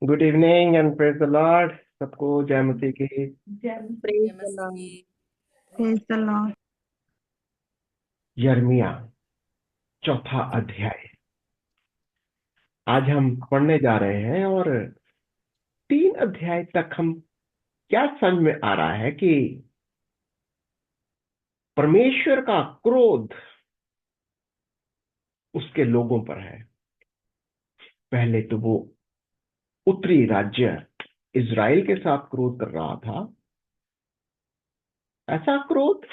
Good evening and praise the Lord. सबको जय मसीह की। प्रेज जय the Lord. Masih. Praise the Lord. यिर्मयाह चौथा अध्याय आज हम पढ़ने जा रहे हैं। और 3 अध्याय तक हम क्या समझ में आ रहा है कि परमेश्वर का क्रोध उसके लोगों पर है। पहले तो वो उत्तरी राज्य इज़राइल के साथ क्रोध कर रहा था। ऐसा क्रोध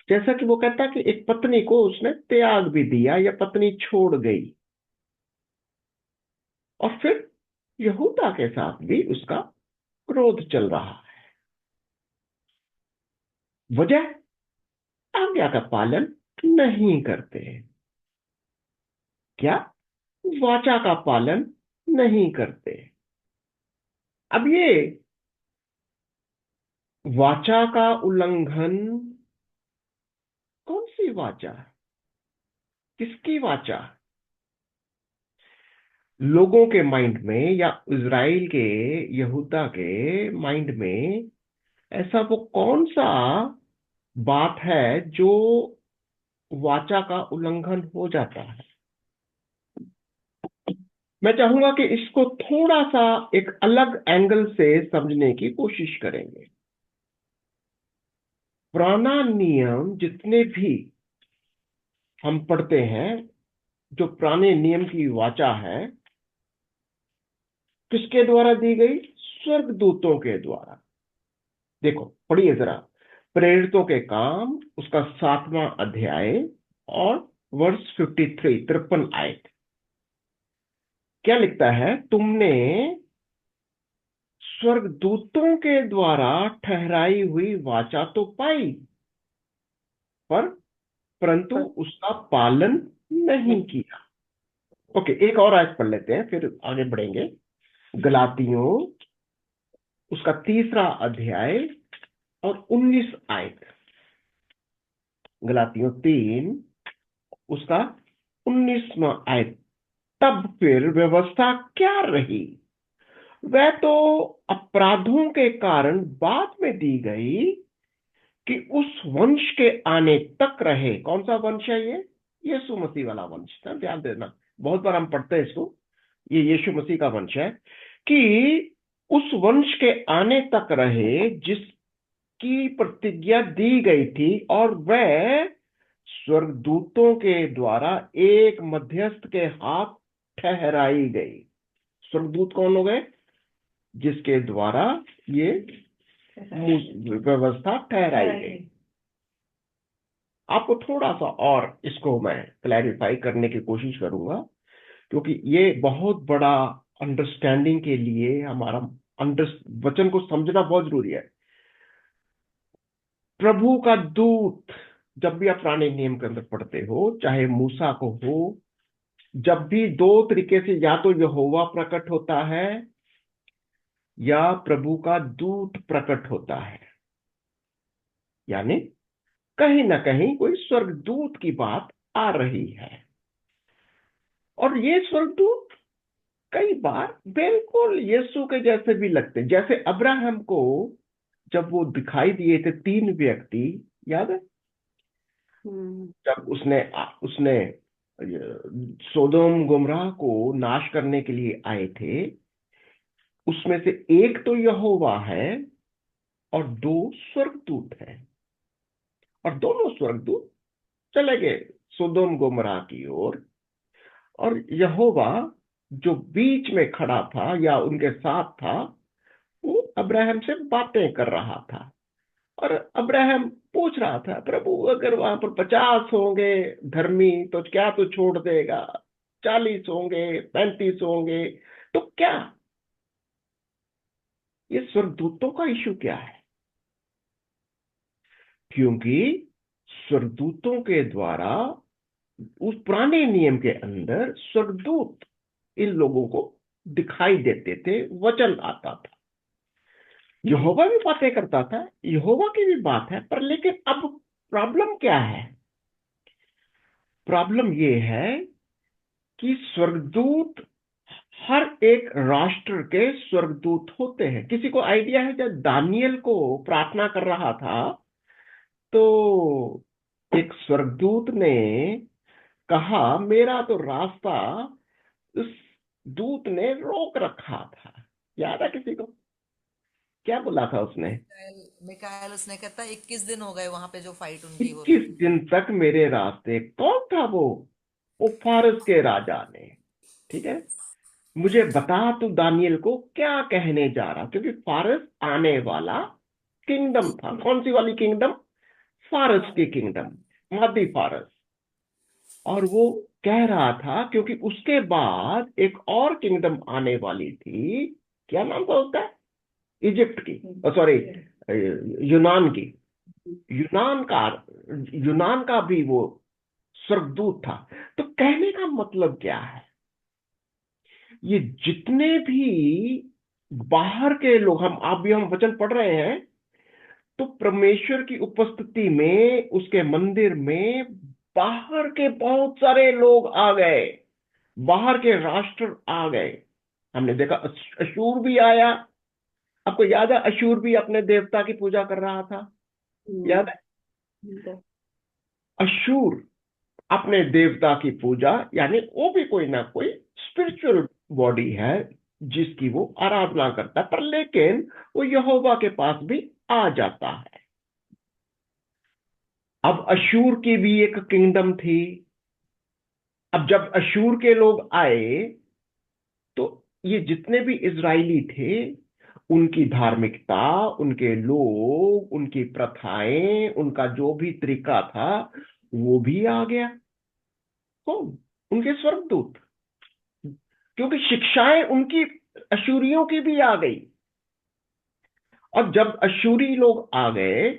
जैसा कि वो कहता कि एक पत्नी को उसने त्याग भी दिया या पत्नी छोड़ गई। और फिर यहूदा के साथ भी उसका क्रोध चल रहा है। वजह आज्ञा का पालन नहीं करते। क्या? वाचा का पालन नहीं करते। अब ये वाचा का उल्लंघन, कौन सी वाचा, किसकी वाचा? लोगों के माइंड में या इज़राइल के, यहूदा के माइंड में ऐसा वो कौन सा बात है जो वाचा का उल्लंघन हो जाता है? मैं चाहूंगा कि इसको थोड़ा सा एक अलग एंगल से समझने की कोशिश करेंगे। पुराना नियम जितने भी हम पढ़ते हैं, जो पुराने नियम की वाचा है, किसके द्वारा दी गई? स्वर्गदूतों के द्वारा। देखो पढ़िए जरा, प्रेरितों के काम उसका 7वां अध्याय और वर्ष 53, 53 आयत। क्या लिखता है? तुमने स्वर्गदूतों के द्वारा ठहराई हुई वाचा तो पाई, पर परंतु उसका पालन नहीं किया। ओके, एक और आयत पढ़ लेते हैं फिर आगे बढ़ेंगे। गलातियों उसका 3रा अध्याय और 19 आयत। गलातियों 3 उसका 19वां आयत। तब फिर व्यवस्था क्या रही? वह तो अपराधों के कारण बाद में दी गई कि उस वंश के आने तक रहे। कौन सा वंश है ये? यीशु मसीह वाला वंश था। ध्यान देना, बहुत बार हम पढ़ते हैं इसको। ये यीशु मसीह का वंश है कि उस वंश के आने तक रहे जिसकी प्रतिज्ञा दी गई थी, और वह स्वर्गदूतों के द्वारा एक मध्यस्थ के हाथ ठहराई गई। स्वर्गदूत कौन हो गए? जिसके द्वारा ये व्यवस्था ठहराई गई। आपको थोड़ा सा और इसको मैं क्लैरिफाई करने की कोशिश करूंगा, क्योंकि ये बहुत बड़ा अंडरस्टैंडिंग के लिए हमारा अंडर वचन को समझना बहुत जरूरी है। प्रभु का दूत, जब भी आप पुराने नियम के अंदर पढ़ते हो, चाहे मूसा को हो, जब भी दो तरीके से, या तो यहोवा प्रकट होता है या प्रभु का दूत प्रकट होता है। यानी कहीं ना कहीं कोई स्वर्गदूत की बात आ रही है। और ये स्वर्गदूत कई बार बिल्कुल यीशु के जैसे भी लगते, जैसे अब्राहम को जब वो दिखाई दिए थे 3 व्यक्ति, याद है? जब उसने उसने सोदोम गुमराह को नाश करने के लिए आए थे, उसमें से एक तो यहोवा है और 2 स्वर्गदूत हैं। और दोनों स्वर्गदूत चले गए सोदोम गुमराह की ओर। और यहोवा जो बीच में खड़ा था या उनके साथ था, वो अब्राहम से बातें कर रहा था। और अब्राहम पूछ रहा था, प्रभु अगर वहां पर 50 होंगे धर्मी तो क्या तू छोड़ देगा? 40 होंगे, 35 होंगे तो क्या? ये स्वर्गदूतों का इशू क्या है? क्योंकि स्वर्गदूतों के द्वारा उस पुराने नियम के अंदर स्वर्गदूत इन लोगों को दिखाई देते थे, वचन आता था, यहोवा भी बातें करता था, यहोवा की भी बात है। पर लेकिन अब प्रॉब्लम क्या है? प्रॉब्लम ये है कि स्वर्गदूत हर एक राष्ट्र के स्वर्गदूत होते हैं। किसी को आइडिया है, जब दानियल को प्रार्थना कर रहा था तो एक स्वर्गदूत ने कहा, मेरा तो रास्ता उस दूत ने रोक रखा था। याद है किसी को? क्या बोला था उसने? मिकाएल मिकाएल उसने कहता 21 दिन हो गए वहां पे जो फाइट उनकी हो रही 21 थी। दिन तक मेरे रास्ते। कौन था वो फारस के राजा ने। ठीक है, मुझे बता तू दानियल को क्या कहने जा रहा, क्योंकि फारस आने वाला किंगडम था। कौन सी वाली किंगडम? फारस की किंगडम, मादी फारस। और वो कह रहा था क्योंकि उसके बाद एक और किंगडम आने वाली थी। क्या नाम था उसका? इजिप्ट की, सॉरी, यूनान की। यूनान का यूनान का भी वो स्वर्गदूत था। तो कहने का मतलब क्या है? ये जितने भी बाहर के लोग, हम आप भी हम वचन पढ़ रहे हैं, तो परमेश्वर की उपस्थिति में, उसके मंदिर में बाहर के बहुत सारे लोग आ गए। बाहर के राष्ट्र आ गए। हमने देखा अशूर भी आया। आपको याद है, अशूर भी अपने देवता की पूजा कर रहा था। याद है? अशूर अपने देवता की पूजा, यानी वो भी कोई ना कोई स्पिरिचुअल बॉडी है जिसकी वो आराधना करता है, पर लेकिन वो यहोवा के पास भी आ जाता है। अब अशूर की भी एक किंगडम थी। अब जब अशूर के लोग आए तो ये जितने भी इजरायली थे, उनकी धार्मिकता, उनके लोग, उनकी प्रथाएं, उनका जो भी तरीका था, वो भी आ गया। कौन? उनके स्वर्गदूत। क्योंकि शिक्षाएं उनकी अशूरियों की भी आ गई। और जब अशूरी लोग आ गए,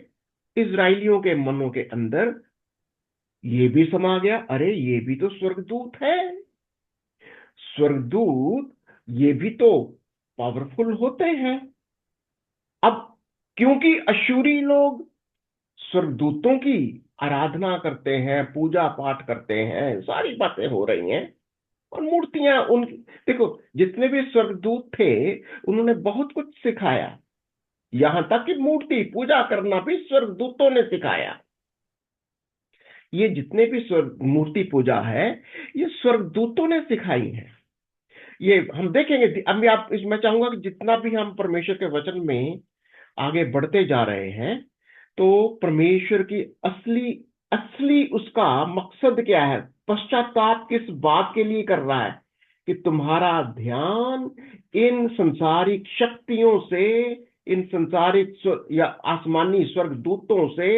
इजरायलियों के मनों के अंदर ये भी समा गया, अरे ये भी तो स्वर्गदूत है। स्वर्गदूत ये भी तो पावरफुल होते हैं। अब क्योंकि अशूरी लोग स्वर्गदूतों की आराधना करते हैं, पूजा पाठ करते हैं, सारी बातें हो रही हैं, और मूर्तियां उन, देखो, जितने भी स्वर्गदूत थे उन्होंने बहुत कुछ सिखाया। यहां तक कि मूर्ति पूजा करना भी स्वर्गदूतों ने सिखाया। ये जितने भी स्वर्ग मूर्ति पूजा है, ये स्वर्गदूतों ने सिखाई है। ये हम देखेंगे। अभी आप मैं चाहूंगा कि जितना भी हम परमेश्वर के वचन में आगे बढ़ते जा रहे हैं, तो परमेश्वर की असली असली उसका मकसद क्या है, पश्चाताप किस बात के लिए कर रहा है, कि तुम्हारा ध्यान इन संसारिक शक्तियों से, इन संसारिक या आसमानी स्वर्गदूतों से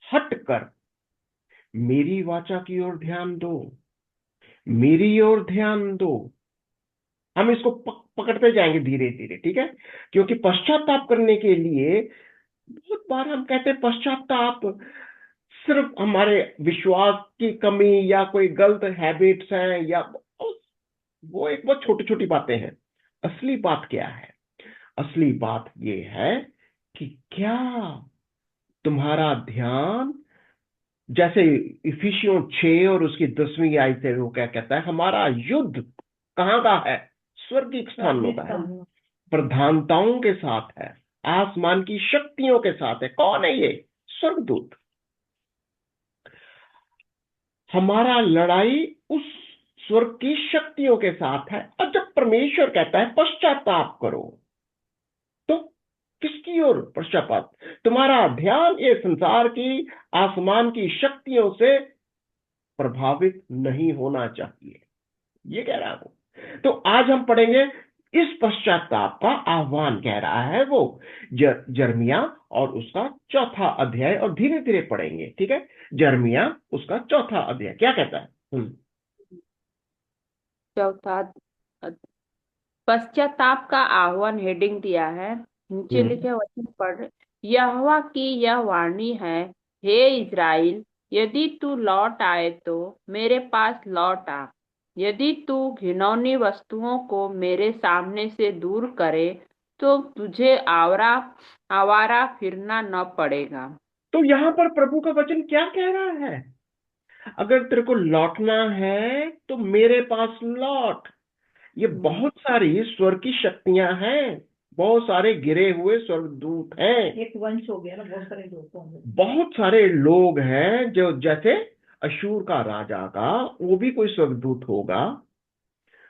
हटकर मेरी वाचा की ओर ध्यान दो। मेरी ओर ध्यान दो। हम इसको पकड़ते जाएंगे धीरे धीरे, ठीक है? क्योंकि पश्चाताप करने के लिए बहुत बार हम कहते हैं पश्चाताप सिर्फ हमारे विश्वास की कमी या कोई गलत हैबिट्स हैं, या वो एक बहुत छोटी छोटी बातें हैं। असली बात क्या है? असली बात ये है कि क्या तुम्हारा ध्यान, जैसे इफिसियों 6 और उसकी 10वीं आयत से वो क्या कहता है, हमारा युद्ध कहाँ का है? स्वर्गीय स्थानों का है, प्रधानताओं के साथ है, आसमान की शक्तियों के साथ है। कौन है ये? स्वर्गदूत। हमारा लड़ाई उस स्वर्ग की शक्तियों के साथ है। और जब परमेश्वर कहता है पश्चाताप करो, तो किसकी ओर पश्चाताप? तुम्हारा ध्यान ये संसार की, आसमान की शक्तियों से प्रभावित नहीं होना चाहिए, ये कह रहा हूं। तो आज हम पढ़ेंगे इस पश्चाताप का आह्वान कह रहा है वो जर्मिया, और उसका चौथा अध्याय, और धीरे धीरे पढ़ेंगे, ठीक है? जर्मिया उसका चौथा अध्याय क्या कहता है? चौथा पश्चाताप का आह्वान हेडिंग दिया है। नीचे हम्म लिखे वचन पढ़। यहोवा की यह वाणी है, हे इज़राइल, यदि तू लौट आए तो मेरे पास लौट आ। यदि तू घिनौनी वस्तुओं को मेरे सामने से दूर करे तो तुझे आवारा आवारा फिरना न पड़ेगा। तो यहां पर प्रभु का वचन क्या कह रहा है? अगर तेरे को लौटना है तो मेरे पास लौट। ये बहुत सारी स्वर्ग की शक्तियां हैं, बहुत सारे गिरे हुए स्वर्गदूत हैं, एक वंश हो गया ना, बहुत सारे लोग होंगे। बहुत सारे लोग हैं जो जैसे अशूर का राजा का वो भी कोई स्वर्गदूत होगा,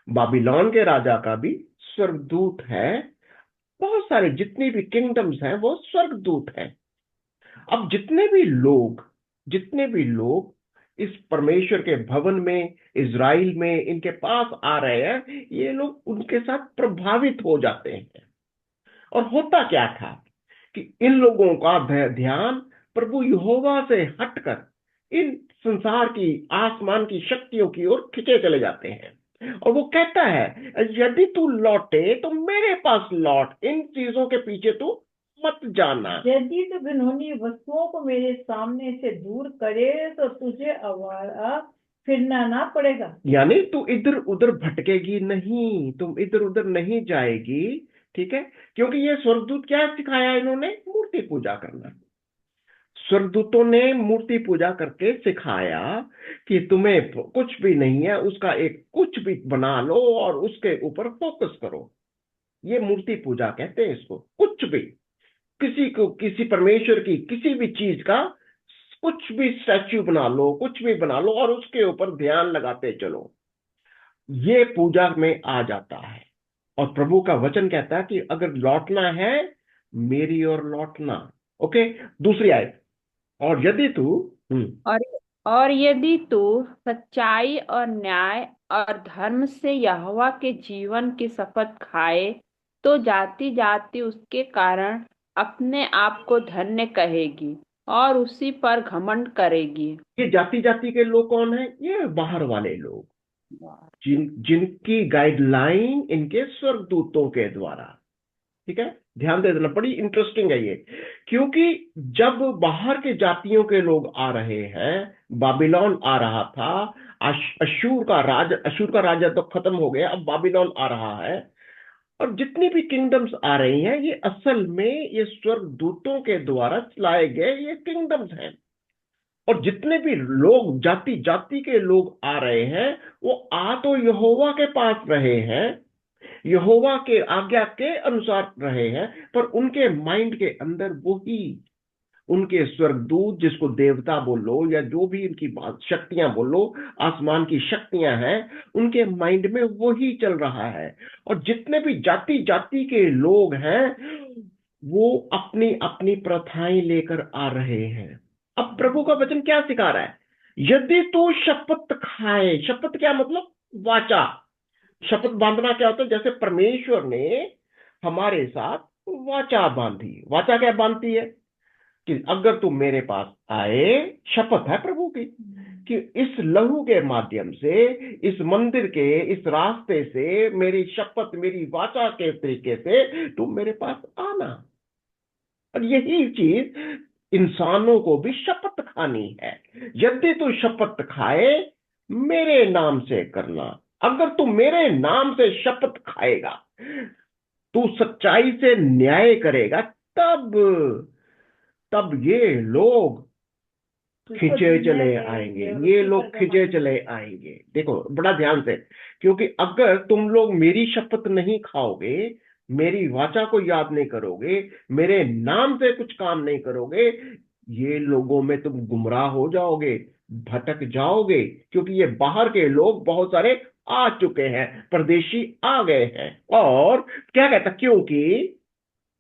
बाबिलोन के राजा का भी स्वर्गदूत है, बहुत सारे जितनी भी किंगडम्स हैं वो स्वर्गदूत हैं। अब जितने भी लोग इस परमेश्वर के भवन में, इज़राइल में इनके पास आ रहे हैं, ये लोग उनके साथ प्रभावित हो जाते हैं। और होता क्या था कि इन लोगों का ध्यान प्रभु यहोवा से हटकर इन संसार की, आसमान की शक्तियों की ओर खींचे चले जाते हैं। और वो कहता है यदि तू लौटे तो मेरे पास लौट, इन चीजों के पीछे तू मत जाना। यदि तो घिनौनी वस्तुओं को मेरे सामने से दूर करे तो तुझे आवारा फिरना ना पड़ेगा। यानी तू इधर उधर भटकेगी नहीं, तुम इधर उधर नहीं जाएगी, ठीक है? क्योंकि ये स्वर्गदूत क्या सिखाया इन्होंने? मूर्ति पूजा करना। स्वर्गदूतों ने मूर्ति पूजा करके सिखाया कि तुम्हें कुछ भी नहीं है, उसका एक कुछ भी बना लो और उसके ऊपर फोकस करो। ये मूर्ति पूजा कहते हैं इसको। कुछ भी, किसी को, किसी परमेश्वर की किसी भी चीज का कुछ भी स्टैच्यू बना लो, कुछ भी बना लो और उसके ऊपर ध्यान लगाते चलो, ये पूजा में आ जाता है। और प्रभु का वचन कहता है कि अगर लौटना है मेरी ओर लौटना। ओके, दूसरी आयत। और यदि तू और और यदि तू सच्चाई और न्याय और धर्म से यहोवा के जीवन की शपथ खाए तो जाति जाति उसके कारण अपने आप को धन्य कहेगी और उसी पर घमंड करेगी। ये जाति जाति के लोग कौन है? ये बाहर वाले लोग, जिनकी गाइडलाइन इनके स्वर्गदूतों के द्वारा, ठीक है? ध्यान दे देना, बड़ी इंटरेस्टिंग है ये। क्योंकि जब बाहर के जातियों के लोग आ रहे हैं, बाबिलोन आ रहा था, अशूर का राजा तो खत्म हो गया, अब बाबिलोन आ रहा है, और जितनी भी किंगडम्स आ रही हैं ये असल में ये स्वर्गदूतों के द्वारा चलाए गए ये किंगडम्स हैं। और जितने भी लोग, जाति जाति के लोग आ रहे हैं, वो आ तो यहोवा के पास रहे हैं, यहोवा के आज्ञा के अनुसार रहे हैं, पर उनके माइंड के अंदर वही उनके स्वर्गदूत, जिसको देवता बोलो या जो भी इनकी बात शक्तियां बोलो, आसमान की शक्तियां हैं, उनके माइंड में वही चल रहा है। और जितने भी जाति जाति के लोग हैं वो अपनी अपनी प्रथाएं लेकर आ रहे हैं। अब प्रभु का वचन क्या सिखा रहा है? यदि तू शपथ खाए, शपथ क्या मतलब? वाचा। शपथ बांधना क्या होता है? जैसे परमेश्वर ने हमारे साथ वाचा बांधी। वाचा क्या बांधती है? कि अगर तू मेरे पास आए, शपथ है प्रभु की कि इस लहू के माध्यम से, इस मंदिर के इस रास्ते से, मेरी शपथ, मेरी वाचा के तरीके से तू मेरे पास आना। और यही चीज इंसानों को भी शपथ खानी है। यदि तू शपथ खाए मेरे नाम से करना। अगर तू मेरे नाम से शपथ खाएगा, तू सच्चाई से न्याय करेगा, तब तब ये लोग खिंचे चले आएंगे, ये लोग खिंचे चले आएंगे। देखो बड़ा ध्यान से, क्योंकि अगर तुम लोग मेरी शपथ नहीं खाओगे, मेरी वाचा को याद नहीं करोगे, मेरे नाम से कुछ काम नहीं करोगे, ये लोगों में तुम गुमराह हो जाओगे, भटक जाओगे। क्योंकि ये बाहर के लोग बहुत सारे आ चुके हैं, परदेशी आ गए हैं। और क्या कहता?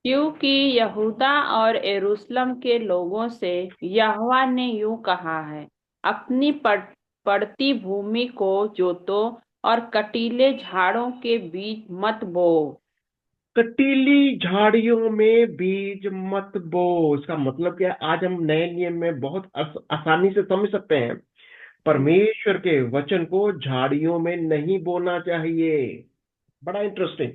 क्योंकि यहूदा और यरूशलेम के लोगों से यहोवा ने यूं कहा है, अपनी पड़ती भूमि को जोतो और कटीले झाड़ों के बीच मत बो। कटीली झाड़ियों में बीज मत बो। इसका मतलब क्या है? आज हम नए नियम में बहुत आसानी से समझ सकते हैं। परमेश्वर के वचन को झाड़ियों में नहीं बोना चाहिए। बड़ा इंटरेस्टिंग।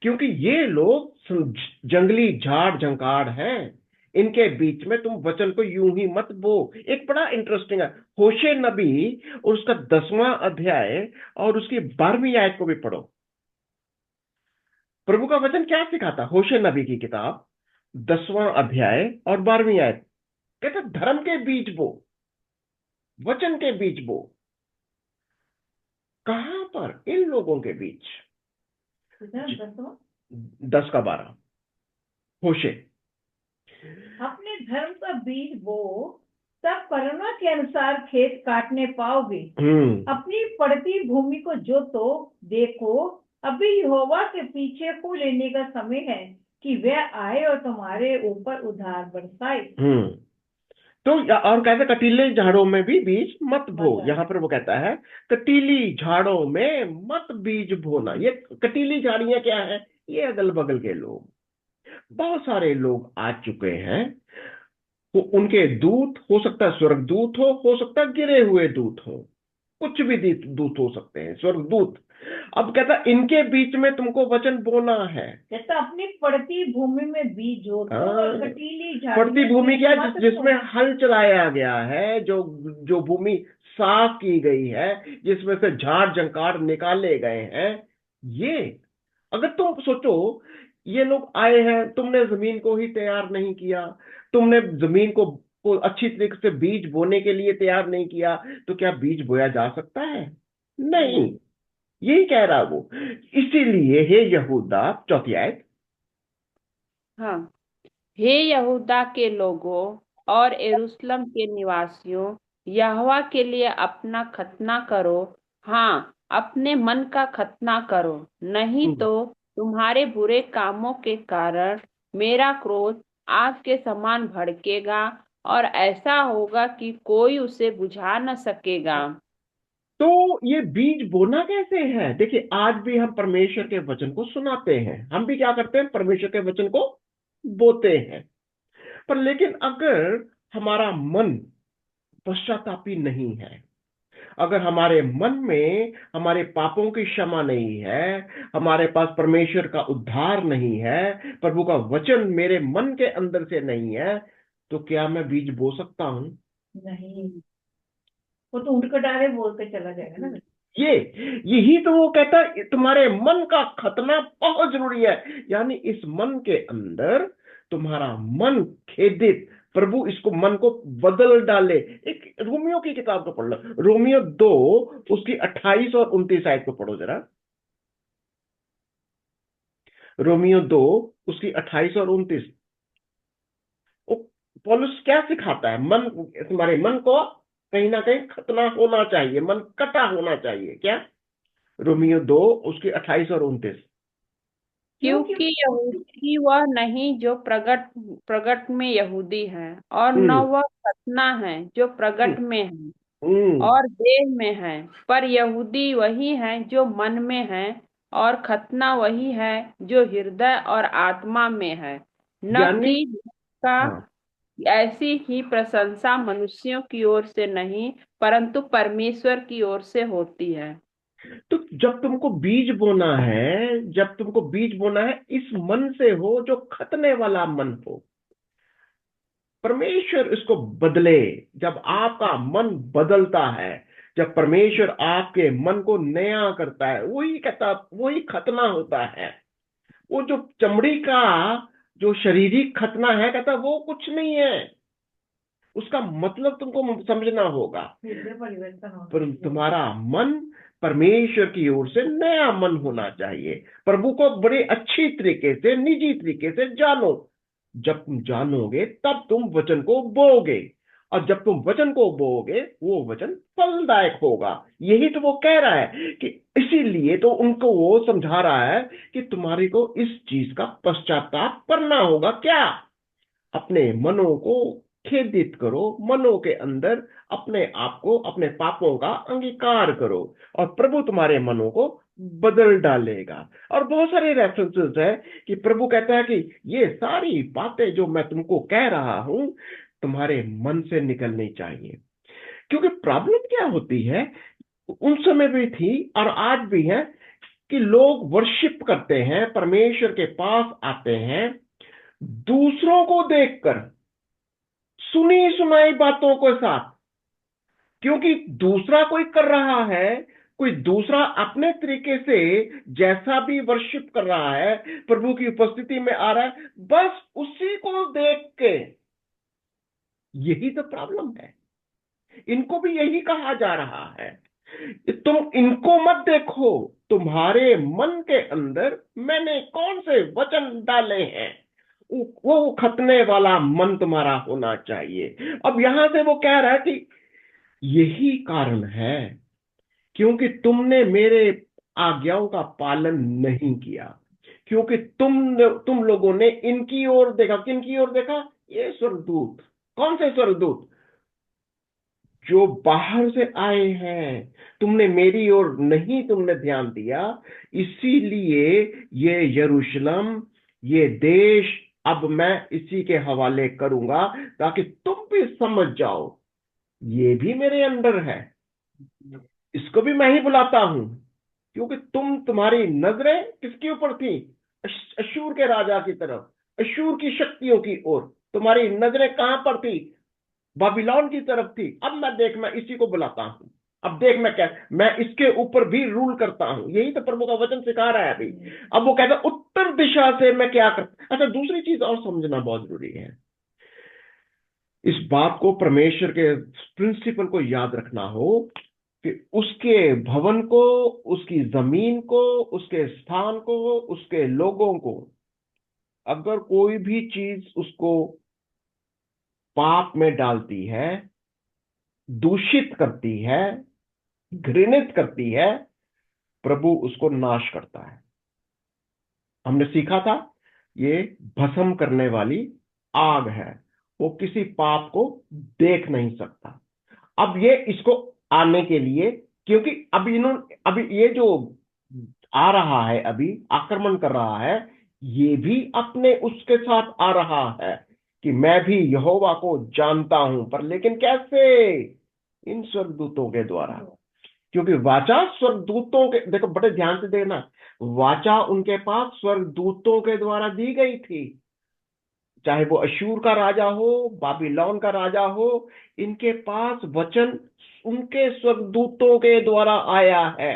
क्योंकि ये लोग जंगली झाड़ झंकाड़ हैं, इनके बीच में तुम वचन को यूं ही मत बो। एक बड़ा इंटरेस्टिंग है, होशे नबी और उसका 10वां अध्याय और उसकी 12वीं आयत को भी पढ़ो। प्रभु का वचन क्या सिखाता? होशे नबी की किताब 10वां अध्याय और 12वीं आयत कहता, धर्म के बीज बो, वचन के बीज बो। कहां पर? इन लोगों के बीच। कितना 10वां? 10 का 12 होशे। अपने धर्म का बीज बो, तब करुणा के अनुसार खेत काटने पाओगे। अपनी पड़ती भूमि को जोतो, देखो अभी यहोवा के पीछे हो लेने का समय है कि वह आए और तुम्हारे ऊपर उधार बरसाए। तो और कहते हैं, कटीले झाड़ों में भी बीज मत बो। मत। यहाँ पर वो कहता है कटीली झाड़ों में मत बीज बोना। ये कटीली झाड़ियां क्या है? ये अगल बगल के लोग, बहुत सारे लोग आ चुके हैं। वो उनके दूत, हो सकता है स्वर्गदूत हो सकता है गिरे हुए दूत हो, कुछ भी दूत हो सकते हैं, स्वर्गदूत। अब कहता है इनके बीच में तुमको वचन बोना है। कहता अपनी पड़ती भूमि में बीज जो तो, और हाँ, कटीली पड़ती झाड़ियां भूमि क्या है? मत जिसमें बोना। हल चलाया गया है, जो जो भूमि साफ की गई है, जिसमें से झाड़ जंकार निकाले गए हैं। ये अगर तुम सोचो, ये लोग आए हैं, तुमने जमीन को ही तैयार नहीं किया, तुमने जमीन को अच्छी तरीके से बीज बोने के लिए तैयार नहीं किया, तो क्या बीज बोया जा सकता है? नहीं। यही कह रहा वो। इसीलिए हे यहूदा, चौथी आयत। हाँ। हे यहूदा के लोगों और यरूशलेम के निवासियों, यहोवा के लिए अपना खतना करो। हाँ, अपने मन का खतना करो, नहीं तो तुम्हारे बुरे कामों के कारण मेरा क्रोध आग के समान भड़केगा और ऐसा होगा कि कोई उसे बुझा न सकेगा। तो ये बीज बोना कैसे है? देखिए, आज भी हम परमेश्वर के वचन को सुनाते हैं, हम भी क्या करते हैं? परमेश्वर के वचन को बोते हैं। पर लेकिन अगर हमारा मन पश्चातापी नहीं है, अगर हमारे मन में हमारे पापों की क्षमा नहीं है, हमारे पास परमेश्वर का उद्धार नहीं है, प्रभु का वचन मेरे मन के अंदर से नहीं है, तो क्या मैं बीज बो सकता हूं? नहीं, वो तो ऊंट कटारे बोल के चला जाएगा ना। ये यही तो वो कहता है, तुम्हारे मन का खतना बहुत जरूरी है। यानी इस मन के अंदर तुम्हारा मन खेदित, प्रभु इसको मन को बदल डाले। एक रोमियो की किताब को पढ़ लो, रोमियो 2 उसकी 28 और 29 आयत को पढ़ो जरा। रोमियो 2 उसकी 28 और 29। पौलुस क्या सिखाता है? मन, तुम्हारे मन को कहीं ना कहीं खतना होना चाहिए, मन कटा होना चाहिए। क्या? रोमियो 2 उसकी 28 और 29। क्योंकि यहूदी वह नहीं जो प्रगट प्रगट में यहूदी है, और न हम्म वह खतना है जो हम्म प्रगट में है हम्म। और देह में है, पर यहूदी वही है जो मन में है, और खतना वही है जो हृदय और आत्मा में है। न यानी कि का हाँ, ऐसी ही प्रशंसा मनुष्यों की ओर से नहीं, परंतु परमेश्वर की ओर से होती है। तो जब तुमको बीज बोना है, जब तुमको बीज बोना है, इस मन से हो जो खतने वाला मन हो। परमेश्वर इसको बदले। जब आपका मन बदलता है, जब परमेश्वर आपके मन को नया करता है, वही कहता, वही खतना होता है। वो जो चमड़ी का जो शारीरिक खतना है, कहता वो कुछ नहीं है। उसका मतलब तुमको समझना होगा। हृदय परिवर्तन होना पर चाहिए। तुम्हारा मन परमेश्वर की ओर से नया मन होना चाहिए। प्रभु को बड़े अच्छी तरीके से, निजी तरीके से जानो। जब तुम जानोगे तब तुम वचन को बोओगे, और जब तुम वचन को बोओगे वो वचन फलदायक होगा। यही तो वो कह रहा है कि इसीलिए तो उनको वो समझा रहा है कि तुम्हारे को इस चीज का पश्चाताप करना होगा। क्या? अपने मनों को खेदित करो, मनों के अंदर अपने आप को, अपने पापों का अंगीकार करो, और प्रभु तुम्हारे मनों को बदल डालेगा। और बहुत सारे रेफरेंसेस है कि प्रभु कहता है कि ये सारी बातें जो मैं तुमको कह रहा हूं, तुम्हारे मन से निकलनी चाहिए। क्योंकि प्रॉब्लम क्या होती है, उन समय भी थी और आज भी है, कि लोग वर्शिप करते हैं, परमेश्वर के पास आते हैं दूसरों को देखकर, सुनी सुनाई बातों के साथ। क्योंकि दूसरा कोई कर रहा है, कोई दूसरा अपने तरीके से जैसा भी वर्शिप कर रहा है, प्रभु की उपस्थिति में आ रहा है, बस उसी को देख के। यही तो प्रॉब्लम है। इनको भी यही कहा जा रहा है, तुम इनको मत देखो, तुम्हारे मन के अंदर मैंने कौन से वचन डाले हैं, वो खतने वाला मन तुम्हारा होना चाहिए। अब यहां से वो कह रहा है कि यही कारण है क्योंकि तुमने मेरे आज्ञाओं का पालन नहीं किया, क्योंकि तुम लोगों ने इनकी ओर देखा। किनकी ओर देखा? ये स्वर्गदूत। कौन से स्वर्गदूत? जो बाहर से आए हैं। तुमने मेरी ओर नहीं तुमने ध्यान दिया, इसीलिए ये यरूशलेम, ये देश अब मैं इसी के हवाले करूंगा, ताकि तुम भी समझ जाओ ये भी मेरे अंडर है, इसको भी मैं ही बुलाता हूं। क्योंकि तुम्हारी नजरें किसके ऊपर थी? अशूर के राजा की तरफ, अशूर की शक्तियों की ओर। तुम्हारी नजरें कहां पर थी? बाबिलोन की तरफ थी। अब मैं इसी को बुलाता हूं। अब देख मैं इसके ऊपर भी रूल करता हूं। यही तो प्रभु का वचन सिखा रहा है अभी। अब वो कहता है उत्तर दिशा से मैं क्या करता। अच्छा, दूसरी चीज और समझना बहुत जरूरी है। इस बात को, परमेश्वर के प्रिंसिपल को याद रखना हो कि उसके भवन को, उसकी जमीन को, उसके स्थान को, उसके लोगों को अगर कोई भी चीज उसको पाप में डालती है, दूषित करती है, घृणित करती है, प्रभु उसको नाश करता है। हमने सीखा था ये भस्म करने वाली आग है, वो किसी पाप को देख नहीं सकता। अब ये इसको आने के लिए, क्योंकि अभी ये जो आ रहा है, अभी आक्रमण कर रहा है, ये भी अपने उसके साथ आ रहा है कि मैं भी यहोवा को जानता हूं। पर लेकिन कैसे? इन स्वर्गदूतों के द्वारा। क्योंकि वाचा स्वर्गदूतों के, देखो बड़े ध्यान से देखना, वाचा उनके पास स्वर्गदूतों के द्वारा दी गई थी। चाहे वो अशूर का राजा हो, बाबिलोन का राजा हो, इनके पास वचन उनके स्वर्गदूतों के द्वारा आया है।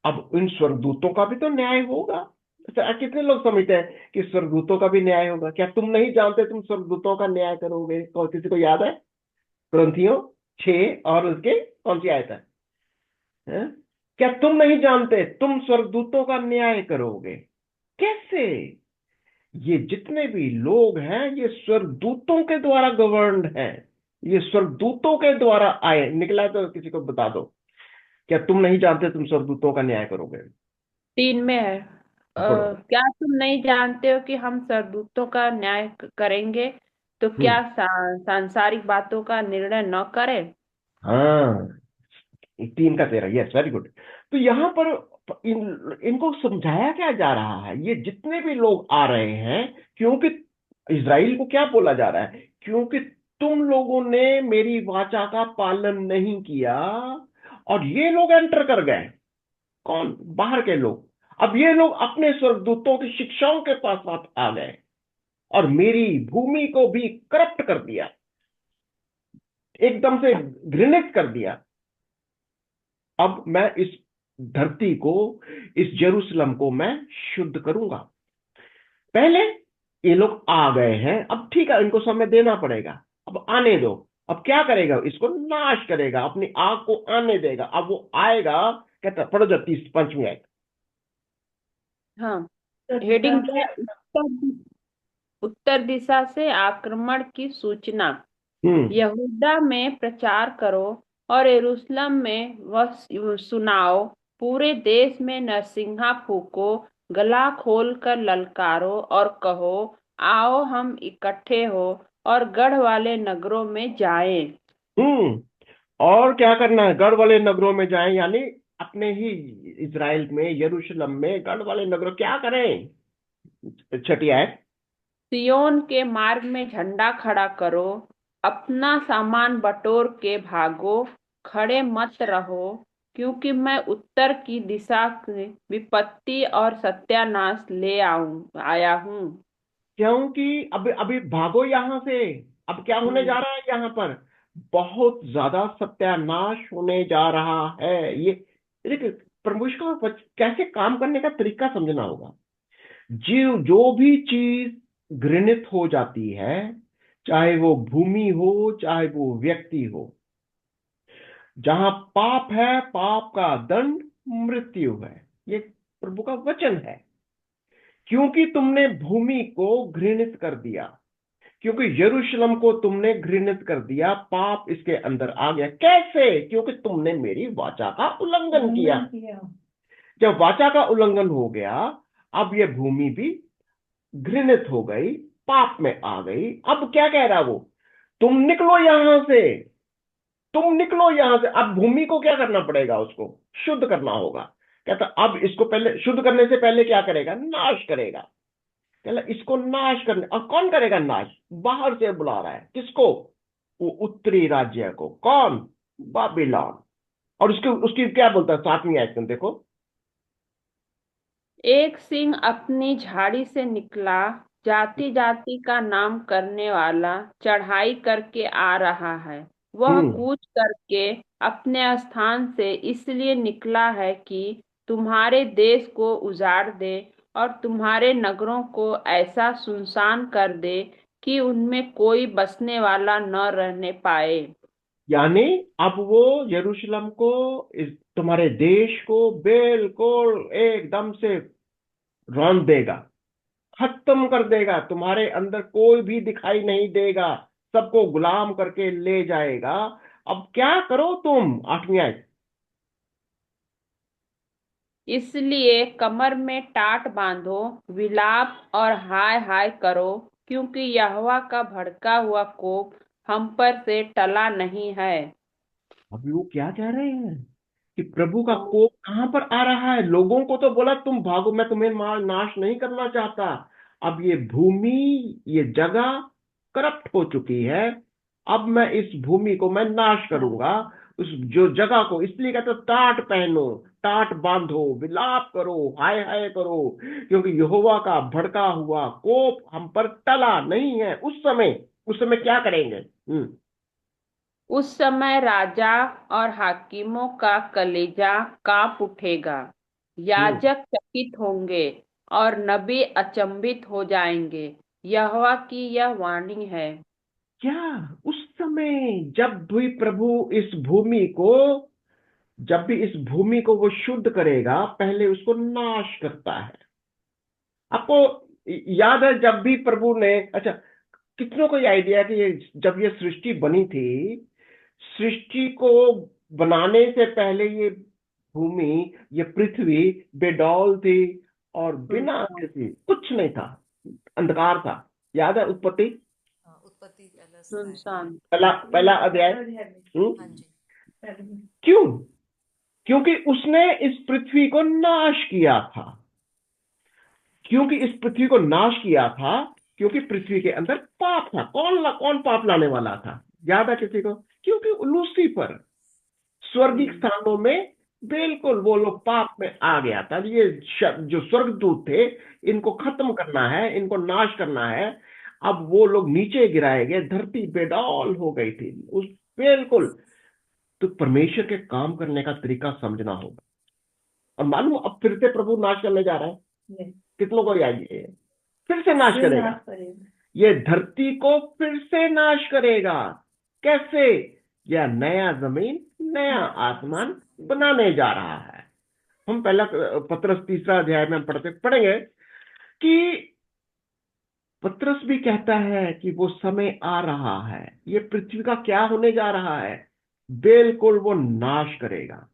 अब इन स्वर्गदूतों का भी तो न्याय होगा। अच्छा, कितने लोग समझते हैं कि स्वर्गदूतों का भी न्याय होगा? क्या तुम नहीं जानते तुम स्वर्गदूतों का न्याय करोगे? किसी को याद है? ग्रंथियों 6 और उसके कौन सी आयत है? क्या तुम नहीं जानते तुम स्वर्गदूतों का न्याय करोगे? कैसे? ये जितने भी लोग हैं ये स्वर्गदूतों के द्वारा गवर्नड हैं। ये स्वर्गदूतों के द्वारा आए। निकला तो किसी को बता दो। क्या तुम नहीं जानते तुम स्वर्गदूतों का न्याय करोगे? 3 में है। पढ़ो। क्या तुम नहीं जानते हो कि हम सरदूतों का न्याय करेंगे, तो हम्म। क्या सांसारिक बातों का निर्णय न करें। हाँ, 3 का 13, यस, वेरी गुड। तो यहां पर इनको समझाया क्या जा रहा है? ये जितने भी लोग आ रहे हैं, क्योंकि इज़राइल को क्या बोला जा रहा है? क्योंकि तुम लोगों ने मेरी वाचा का पालन नहीं किया, और ये लोग एंटर कर गए। कौन? बाहर के लोग। अब ये लोग अपने स्वर्गदूतों की शिक्षाओं के पास आ गए और मेरी भूमि को भी करप्ट कर दिया, एकदम से घृणित कर दिया। अब मैं इस धरती को, इस जेरूसलम को मैं शुद्ध करूंगा। पहले ये लोग आ गए हैं, अब ठीक है, इनको समय देना पड़ेगा। अब आने दो। अब क्या करेगा? इसको नाश करेगा, अपनी आग को आने देगा। अब वो आएगा, कहता पढ़ो जो 35 आएगा। हाँ, तो हेडिंग दिशा है में उत्तर दिशा से आक्रमण की सूचना। हम्म। यहूदा में प्रचार करो और यरूशलेम में वह सुनाओ। पूरे देश में नरसिंहा फूको, गला खोल कर ललकारो और कहो, आओ हम इकट्ठे हो और गढ़ वाले नगरों में जाएं। हम्म। और क्या करना है? गढ़ वाले नगरों में जाएं, यानी अपने ही इज़राइल में, यरूशलेम में गढ़ वाले नगरों क्या करें? छठी आयत। सियोन के मार्ग में झंडा खड़ा करो, अपना सामान बटोर के भागो, खड़े मत रहो, क्योंकि मैं उत्तर की दिशा से विपत्ति और सत्यानाश ले आया हूँ। क्योंकि अभी अभी भागो यहां से। अब क्या होने हम्म, जा रहा है यहां पर? बहुत ज्यादा सत्यानाश होने जा रहा है। ये देखिए, परमेश्वर का कैसे काम करने का तरीका समझना होगा। जो भी चीज घृणित हो जाती है, चाहे वो भूमि हो, चाहे वो व्यक्ति हो, जहां पाप है, पाप का दंड मृत्यु है। वचन है। क्योंकि तुमने भूमि को घृणित कर दिया, क्योंकि यरूशलेम को तुमने घृणित कर दिया, पाप इसके अंदर आ गया। कैसे? क्योंकि तुमने मेरी वाचा का उल्लंघन किया। जब वाचा का उल्लंघन हो गया, अब ये भूमि भी घृणित हो गई, पाप में आ गई। अब क्या कह रहा वो? तुम निकलो यहां से, तुम निकलो यहां से। अब भूमि को क्या करना पड़ेगा? उसको शुद्ध करना होगा। कहता अब इसको पहले शुद्ध करने से पहले क्या करेगा? नाश करेगा। कहला इसको नाश करने, और कौन करेगा नाश? बाहर से बुला रहा है। किसको? वो उत्तरी राज्य को। कौन? बाबिलोन। और उसकी उसकी क्या बोलता है 7वीं आयत में? देखो, एक सिंह अपनी झाड़ी से निकला, जाति जाति का नाम करने वाला चढ़ाई करके आ रहा है। वह हम्म कूच करके अपने स्थान से इसलिए निकला है कि तुम्हारे देश को उजाड़ दे और तुम्हारे नगरों को ऐसा सुनसान कर दे कि उनमें कोई बसने वाला न रहने पाए। यानी अब वो यरूशलेम को, तुम्हारे देश को बिल्कुल एकदम से रौंद देगा, खत्म कर देगा। तुम्हारे अंदर कोई भी दिखाई नहीं देगा, सबको गुलाम करके ले जाएगा। अब क्या करो तुम? 8वीं आयत। इसलिए कमर में टाट बांधो, विलाप और हाय हाय करो, क्योंकि यहोवा का भड़का हुआ कोप हम पर से टला नहीं है। अभी वो क्या कह रहे हैं कि प्रभु का कोप कहां पर आ रहा है? लोगों को तो बोला तुम भागो, मैं तुम्हें नाश नहीं करना चाहता। अब ये भूमि, ये जगह करप्ट हो चुकी है। अब मैं इस भूमि को मैं नाश करूंगा, उस जो जगह को। इसलिए कहते टाट पहनो, टाट बांधो, विलाप करो, हाय हाय करो, क्योंकि यहोवा का भड़का हुआ कोप हम पर टला नहीं है। उस समय क्या करेंगे? उस समय राजा और हाकिमों का कलेजा कांप उठेगा, हम्म याजक चकित होंगे और नबी अचंभित हो जाएंगे। यहोवा की यह वाणी है। क्या? उस समय जब भी इस भूमि को वो शुद्ध करेगा, पहले उसको नाश करता है। आपको याद है जब भी प्रभु ने, अच्छा, कितनों को ये आइडिया है कि जब ये सृष्टि बनी थी, सृष्टि को बनाने से पहले ये भूमि, ये पृथ्वी बेडौल थी और बिना किसी, कुछ नहीं था, अंधकार था। याद है उत्पत्ति? हाँ, उत्पत्ति पहला अध्याय। सुनसान। पहला पहला अध्याय। हाँ जी। क्यों? क्योंकि उसने इस पृथ्वी को नाश किया था। क्योंकि इस पृथ्वी को नाश किया था, क्योंकि पृथ्वी के अंदर पाप था। कौन पाप लाने वाला था? याद है किसी को? क्योंकि लूसीफर स्वर्गीय स्थानों में बिल्कुल वो लोग पाप में आ गया था। ये जो स्वर्गदूत थे, इनको खत्म करना है, इनको नाश करना है। अब वो लोग नीचे गिराए गए, धरती बेडौल हो गई थी उस, बिल्कुल। तो परमेश्वर के काम करने का तरीका समझना होगा। और मालूम, अब फिर से प्रभु नाश करने जा रहा है। कितनों को याद है? फिर से नाश करेगा। ये धरती को फिर से नाश करेगा। कैसे? यह नया जमीन, नया आसमान बनाने जा रहा है। हम पहला पत्रस 3रा अध्याय में हम पढ़ेंगे कि पत्रस भी कहता है कि वो समय आ रहा है, ये पृथ्वी का क्या होने जा रहा है? बिल्कुल वो नाश करेगा।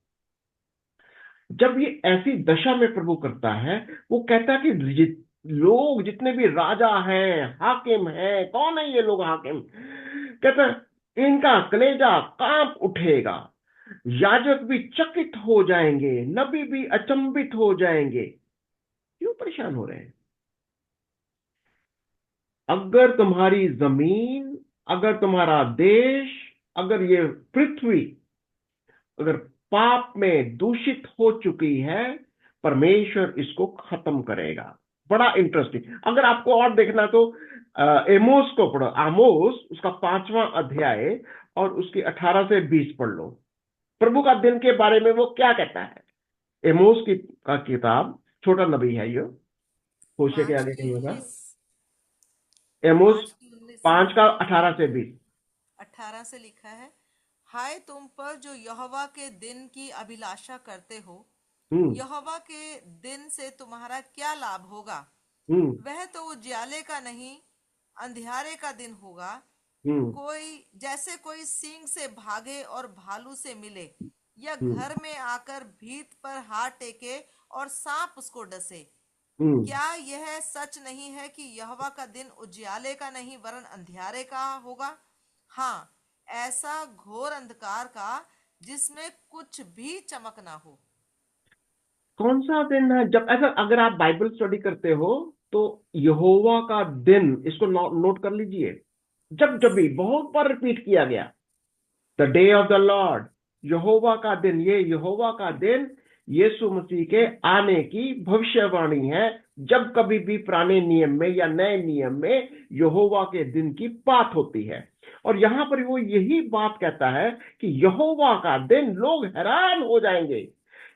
जब ये ऐसी दशा में प्रभु करता है, वो कहता है कि लोग जितने भी राजा हैं, हाकिम हैं, कौन है ये लोग हाकिम? कहता है इनका कलेजा कांप उठेगा, याजक भी चकित हो जाएंगे, नबी भी अचंभित हो जाएंगे। क्यों परेशान हो रहे हैं? अगर तुम्हारी जमीन, अगर तुम्हारा देश, अगर ये पृथ्वी अगर पाप में दूषित हो चुकी है, परमेश्वर इसको खत्म करेगा। बड़ा इंटरेस्टिंग। अगर आपको और देखना तो एमोस को पढ़ो। आमोस उसका 5वां अध्याय और उसकी 18 से 20 पढ़ लो। प्रभु का दिन के बारे में वो क्या कहता है? एमोस का किताब, छोटा नबी है ये, होशे के पांच आगे की कहीं होगा। 19 एमोस 5 की 19 5 का 18 से 20। 18 से लिखा है, हाय तुम पर जो यहोवा के दिन की अभिलाषा करते हो, यहोवा के दिन से तुम्हारा क्या लाभ होगा? वह तो उजियाले का नहीं, अंधियारे का दिन होगा। कोई सींग से भागे और भालू से मिले, या घर में आकर भीत पर हाथ टेके और सांप उसको डसे। क्या यह सच नहीं है कि यहोवा का दिन उजियाले का नहीं वरन अंधियारे का होगा? हाँ, ऐसा घोर अंधकार का जिसमें कुछ भी चमक ना हो। कौन सा दिन है? जब ऐसा, अगर आप बाइबल स्टडी करते हो तो यहोवा का दिन, इसको नोट कर लीजिए, जब जब भी बहुत बार रिपीट किया गया, the day of the Lord, Jehovah का दिन। ये यहोवा का दिन यीशु मसीह के आने की भविष्यवाणी है। जब कभी भी पुराने नियम में या नए नियम में यहोवा के दिन की बात होती है, और यहां पर वो यही बात कहता है कि यहोवा का दिन, लोग हैरान हो जाएंगे।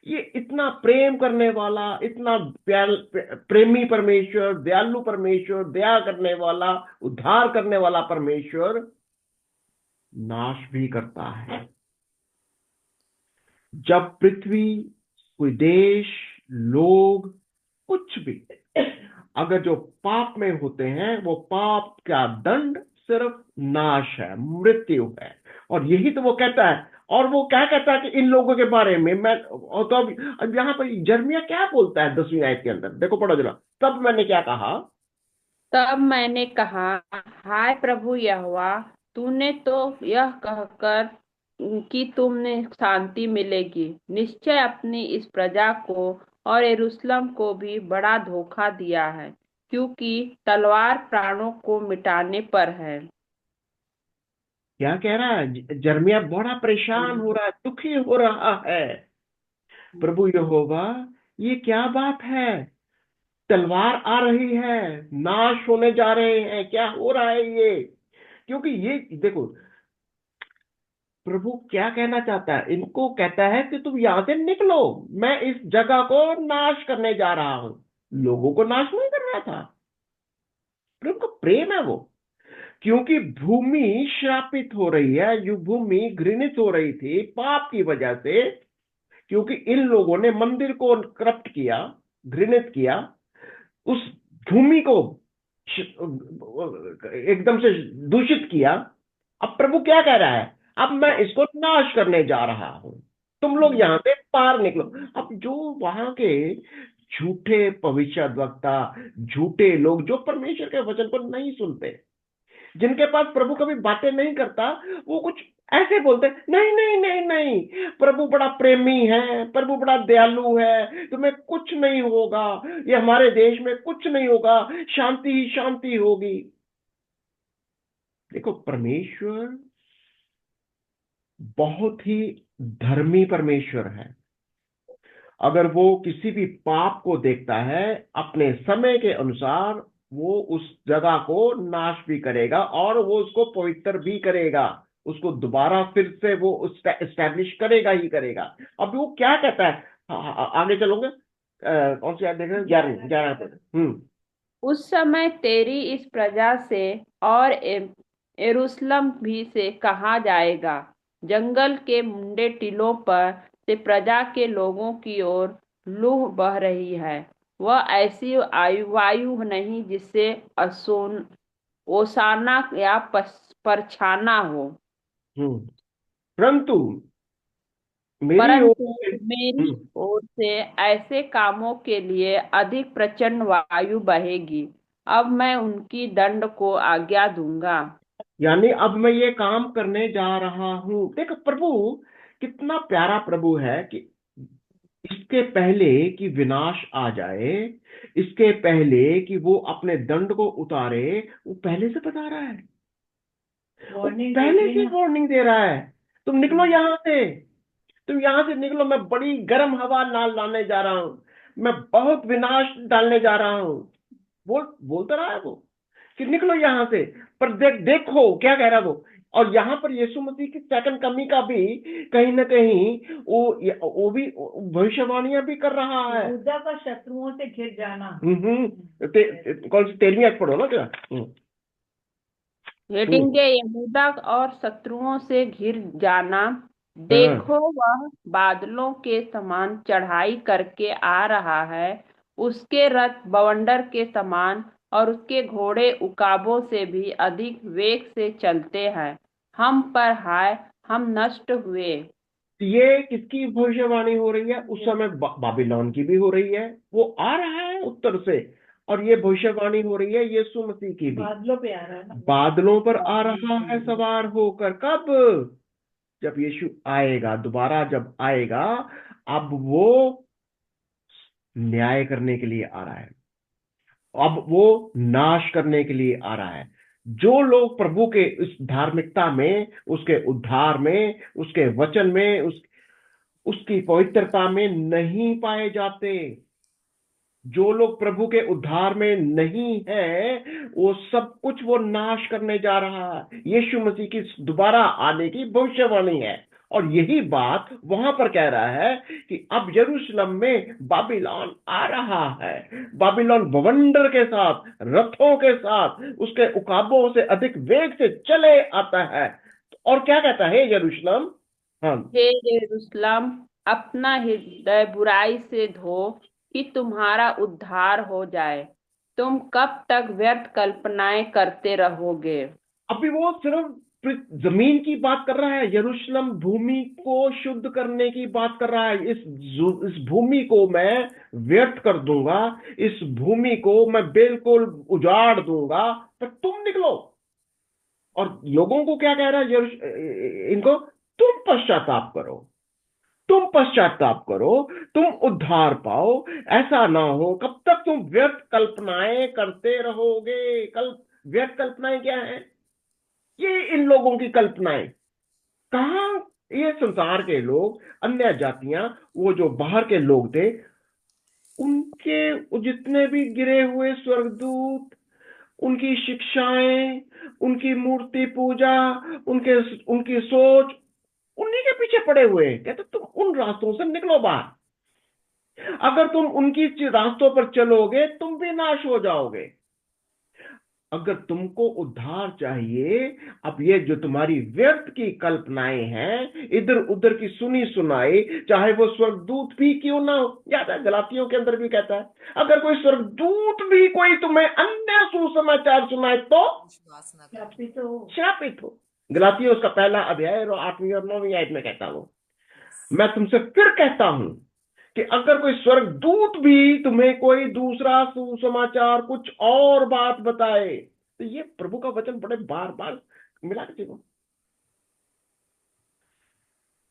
ये इतना प्रेम करने वाला, इतना प्रेमी परमेश्वर, दयालु परमेश्वर, दया करने वाला, उद्धार करने वाला परमेश्वर नाश भी करता है। जब पृथ्वी, कोई देश, लोग, कुछ भी अगर जो पाप में होते हैं, वो पाप का दंड सिर्फ नाश है, मृत्यु है। और यही तो वो कहता है। और वो क्या कहता है कि इन लोगों के बारे में मैं, और तो अब यहां पर यिर्मयाह क्या बोलता है 10वीं आयत के अंदर, देखो पढ़ो जरा। तब मैंने क्या कहा? तब मैंने कहा, हाय प्रभु यहोवा, तूने तो यह कहकर कि तुमने शांति मिलेगी, निश्चय अपनी इस प्रजा को और यरूशलेम को भी बड़ा धोखा दिया है, क्योंकि तलवार प्राणों को मिटाने पर है। क्या कह रहा है? यिर्मयाह बड़ा परेशान हो रहा है, दुखी हो रहा है। प्रभु यहोवा, ये क्या बात है? तलवार आ रही है, नाश होने जा रहे हैं, क्या हो रहा है ये? क्योंकि ये देखो, प्रभु क्या कहना चाहता है? इनको कहता है कि तुम यहां से निकलो, मैं इस जगह को नाश करने जा रहा हूं। लोगों को नाश नहीं कर रहा था, प्रभु का प्रेम है वो। क्योंकि भूमि श्रापित हो रही है, ये भूमि घृणित हो रही थी पाप की वजह से, क्योंकि इन लोगों ने मंदिर को करप्ट किया, घृणित किया, उस भूमि को एकदम से दूषित किया। अब प्रभु क्या कह रहा है? अब मैं इसको नाश करने जा रहा हूं, तुम लोग यहां से पार निकलो। अब जो वहां के झूठे भविष्यद्वक्ता, झूठे लोग जो परमेश्वर के वचन को नहीं सुनते, जिनके पास प्रभु कभी बातें नहीं करता, वो कुछ ऐसे बोलते, नहीं नहीं नहीं नहीं, प्रभु बड़ा प्रेमी है, प्रभु बड़ा दयालु है, तुम्हें कुछ नहीं होगा, ये हमारे देश में कुछ नहीं होगा, शांति ही शांति होगी। देखो, परमेश्वर बहुत ही धर्मी परमेश्वर है। अगर वो किसी भी पाप को देखता है, अपने समय के अनुसार वो उस जगह को नाश भी करेगा और वो उसको पवित्र भी करेगा, उसको दोबारा फिर से वो एस्टैब्लिश करेगा ही करेगा। अब वो क्या कहता है? आगे चलोगे? कौन सी याद देख रहे हैं? 11 11। उस समय तेरी इस प्रजा से और यरूशलेम भी से कहा जाएगा, जंगल के मुंडे टीलों पर से प्रजा के लोगों की ओर लूह बह रही है। वह ऐसी वायु नहीं जिससे ओसाना या परछाना हो, परंतु मेरी ओर परंतु से मेरी ओर से ऐसे कामों के लिए अधिक प्रचंड वायु बहेगी। अब मैं उनकी दंड को आज्ञा दूंगा। यानी अब मैं ये काम करने जा रहा हूं। देखो, प्रभु कितना प्यारा प्रभु है कि इसके पहले कि विनाश आ जाए, इसके पहले कि वो अपने दंड को उतारे, वो पहले से बता रहा है, पहले से वार्निंग दे रहा है, तुम निकलो यहां से, तुम यहां से निकलो, मैं बड़ी गर्म हवा नाल लाने जा रहा हूं, मैं बहुत विनाश डालने जा रहा हूं। बोलता रहा है वो कि निकलो यहां से। पर देखो क्या कह रहा है वो। और यहां पर यीशु मसीह की सेकंड कमी का भी कहीं ना कहीं वो भी भविष्यवाणियां भी कर रहा है। यहूदा का शत्रुओं से घिर जाना। कौन सी 13वीं आयत पढ़ो ना क्या? हेडिंग के यहूदा और शत्रुओं से घिर जाना, देखो वह बादलों के समान चढ़ाई करके आ रहा है, उसके रथ बवंडर के समान और उसके घोड़े उकाबों से भी अधिक वेग से चलते हैं। हम पर हाय, हम नष्ट हुए। ये किसकी भविष्यवाणी हो रही है? उस समय बाबिलोन की भी हो रही है, वो आ रहा है उत्तर से। और ये भविष्यवाणी हो रही है यीशु मसीह की भी, बादलों पे आ रहा है ना। बादलों पर आ रहा है सवार होकर। कब? जब यीशु आएगा, दोबारा जब आएगा। अब वो न्याय करने के लिए आ रहा है, अब वो नाश करने के लिए आ रहा है। जो लोग प्रभु के इस धार्मिकता में, उसके उद्धार में, उसके वचन में, उसकी पवित्रता में नहीं पाए जाते, जो लोग प्रभु के उद्धार में नहीं है, वो सब कुछ वो नाश करने जा रहा है। यीशु मसीह की दोबारा आने की भविष्यवाणी है। और यही बात वहां पर कह रहा है कि अब यरूशलेम में बाबिलोन आ रहा है। बाबिलोन बवंडर के साथ, रथों के साथ, उसके उकाबों से अधिक वेग से चले आता है। और क्या कहता है यरूशलेम? हाँ। हे यरूशलेम, अपना हृदय बुराई से धो कि तुम्हारा उद्धार हो जाए। तुम कब तक व्यर्थ कल्पनाएं करते रहोगे? अभी वो सिर्फ जमीन की बात कर रहा है। यरूशलेम भूमि को शुद्ध करने की बात कर रहा है। इस भूमि को मैं व्यर्थ कर दूंगा, इस भूमि को मैं बिल्कुल उजाड़ दूंगा, पर तुम निकलो। और लोगों को क्या कह रहा है इनको? तुम पश्चाताप करो, तुम पश्चाताप करो, तुम उद्धार पाओ। ऐसा ना हो, कब तक तुम व्यर्थ कल्पनाएं करते रहोगे? व्यर्थ कल्पनाएं क्या है? ये इन लोगों की कल्पनाएं। कहा? ये संसार के लोग, अन्य जातियां, वो जो बाहर के लोग थे, उनके जितने भी गिरे हुए स्वर्गदूत, उनकी शिक्षाएं, उनकी मूर्ति पूजा, उनके उनकी सोच, उन्हीं के पीछे पड़े हुए हैं। कहते तुम उन रास्तों से निकलो बाहर। अगर तुम उनकी रास्तों पर चलोगे, तुम भी नाश हो जाओगे। अगर तुमको उद्धार चाहिए, अब ये जो तुम्हारी व्यर्थ की कल्पनाएं हैं, इधर उधर की सुनी सुनाई, चाहे वो स्वर्गदूत भी क्यों ना हो। याद है गलातियों के अंदर भी कहता है, अगर कोई स्वर्गदूत भी कोई तुम्हें अन्य सुसमाचार सुनाए तो विश्वास न कर। श्रापित हो। गलातियों उसका पहला अध्याय और 8वीं और 9वीं आयत में कहता हूं। मैं तुमसे फिर कहता हूं कि अगर कोई स्वर्गदूत भी तुम्हें कोई दूसरा सुसमाचार, कुछ और बात बताए, तो ये प्रभु का वचन बड़े बार बार मिला के देखो।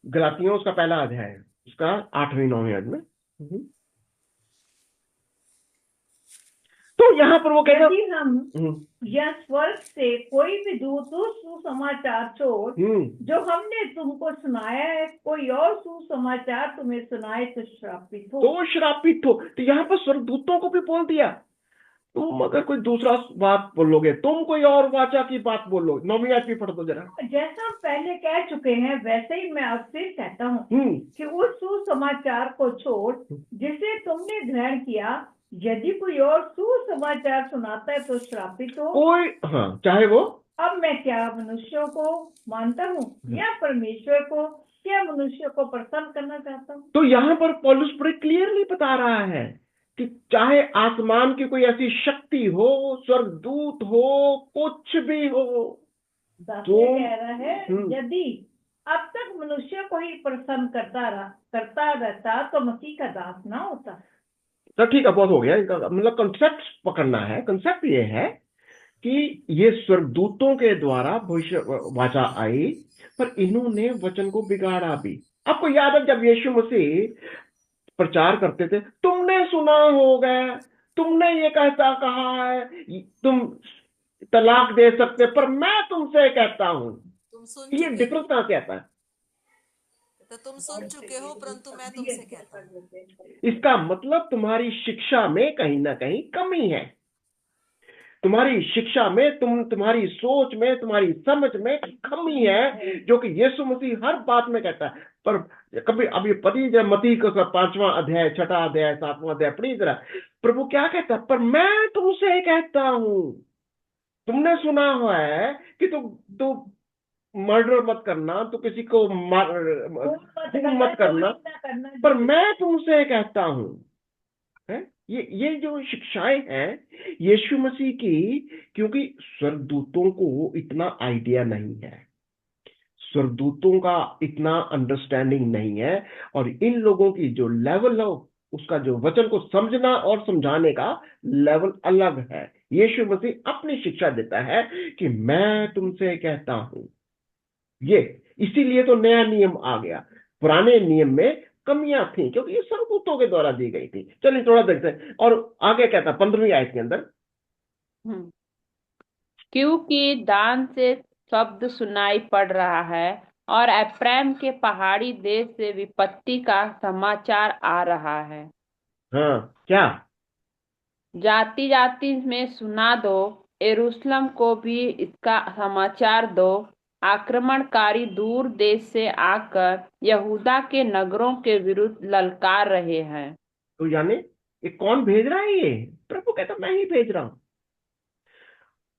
गलातियों उसका पहला अध्याय, उसका 8वीं 9वीं आयत में। तो यहां पर वो कहते यदि हम या स्वर्ग से कोई भी दूत सुसमाचार छोड़ जो हमने तुमको सुनाया है, कोई और सुसमाचार तुम्हें सुनाए तो श्रापित हो। तो श्रापित हो। तो यहाँ पर स्वर्गदूतों को भी बोल दिया, तुम अगर कोई दूसरा बात बोलोगे, तुम कोई और वाचा की बात बोलो। 9वीं आयत भी पढ़ दो जरा। जैसा हम पहले कह चुके हैं, वैसे ही मैं अब फिर कहता हूँ कि उस सुसमाचार को छोड़ जिसे तुमने ग्रहण किया, यदि कोई और सुसमाचार सुनाता है तो श्रापित हो। कोई, हाँ, चाहे वो। अब मैं क्या मनुष्यों को मानता हूँ या परमेश्वर को, क्या मनुष्य को प्रसन्न करना चाहता हूँ? तो यहाँ पर पौलुस बड़े क्लियरली बता रहा है कि चाहे आसमान की कोई ऐसी शक्ति हो, स्वर्गदूत हो, कुछ भी हो, तो कह रहा है यदि अब तक मनुष्य को ही प्रसन्न करता रहता तो मसीह का दास ना होता। तो ठीक है, बहुत हो गया इनका, मतलब कंसेप्ट पकड़ना है। कंसेप्ट ये है कि ये स्वर्गदूतों के द्वारा भविष्य वाचा आई, पर इन्होंने वचन को बिगाड़ा भी। आपको याद है जब यीशु मसीह प्रचार करते थे, तुमने सुना होगा, तुमने ये कहता कहा है, तुम तलाक दे सकते, पर मैं तुमसे कहता हूं। तुम सुन ये चुके डिफरेंस कहां से आता है? तो तुम सुन चुके हो, परंतु मैं तुमसे कहता हूँ। इसका मतलब तुम्हारी शिक्षा में कहीं ना कहीं कमी है। तुम्हारी शिक्षा में, तुम्हारी सोच में, तुम्हारी समझ में कमी है, जो कि यीशु मसीह हर बात में कहता है। पर कभी अभी पति मती का 5वां अध्याय, 6ठा अध्याय, 7वां अध्याय पढ़ी जरा, प्रभु क्या कहता है? पर मैं तुमसे कहता हूं, तुमने सुना हुआ है कि तू मर्डर मत करना, तो किसी को खून मत करना। पर मैं तुमसे कहता हूं, है ये जो शिक्षाएं हैं यीशु मसीह की, क्योंकि स्वर्गदूतों को इतना आइडिया नहीं है, स्वर्गदूतों का इतना अंडरस्टैंडिंग नहीं है, और इन लोगों की जो लेवल है उसका, जो वचन को समझना और समझाने का लेवल अलग है। यीशु मसीह अपनी शिक्षा देता है कि मैं तुमसे कहता हूं, ये इसीलिए तो नया नियम आ गया। पुराने नियम में कमियां थी क्योंकि ये स्वर्गदूतों के द्वारा दी गई थी। चलिए थोड़ा देखते हैं, और आगे कहता 15वीं आयत के अंदर। हम्म। क्योंकि दान से शब्द सुनाई पड़ रहा है और एफ्राइम के पहाड़ी देश से विपत्ति का समाचार आ रहा है। हाँ, क्या? जाति जाति में सुना दो, यरूशलेम को भी इसका समाचार दो। आक्रमणकारी दूर देश से आकर यहूदा के नगरों के विरुद्ध ललकार रहे हैं। तो यानी ये कौन भेज रहा है? ये प्रभु कहता मैं ही भेज रहा हूं।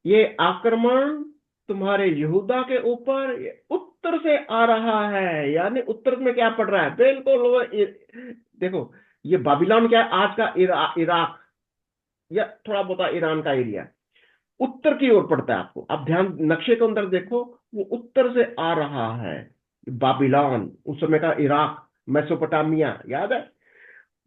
ये आक्रमण तुम्हारे यहूदा के ऊपर उत्तर से आ रहा है। यानी उत्तर में क्या पड़ रहा है? बिल्कुल देखो, ये बाबिलोन क्या है? आज का इराक या थोड़ा बहुत ईरान का एरिया उत्तर की ओर पड़ता है। आपको आप ध्यान नक्शे के अंदर देखो, वो उत्तर से आ रहा है। बाबिलोन उस समय का इराक, मेसोपोटामिया, याद है?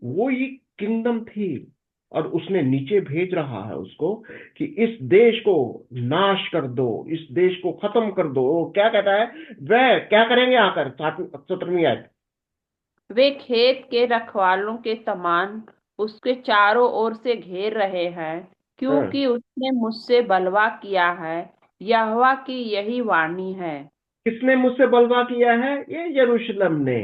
वो ये किंगडम थी, और उसने नीचे भेज रहा है उसको कि इस देश को नाश कर दो, इस देश को खत्म कर दो। क्या कहता है? वह क्या करेंगे आकर? 17वीं आयत। वे खेत के रखवालों के समान उसके चारों ओर से घेर रहे हैं, हाँ, क्योंकि उसने मुझसे बलवा किया है। यहोवा की यही वाणी है। किसने मुझसे बलवा किया है? ये यरूशलेम ने,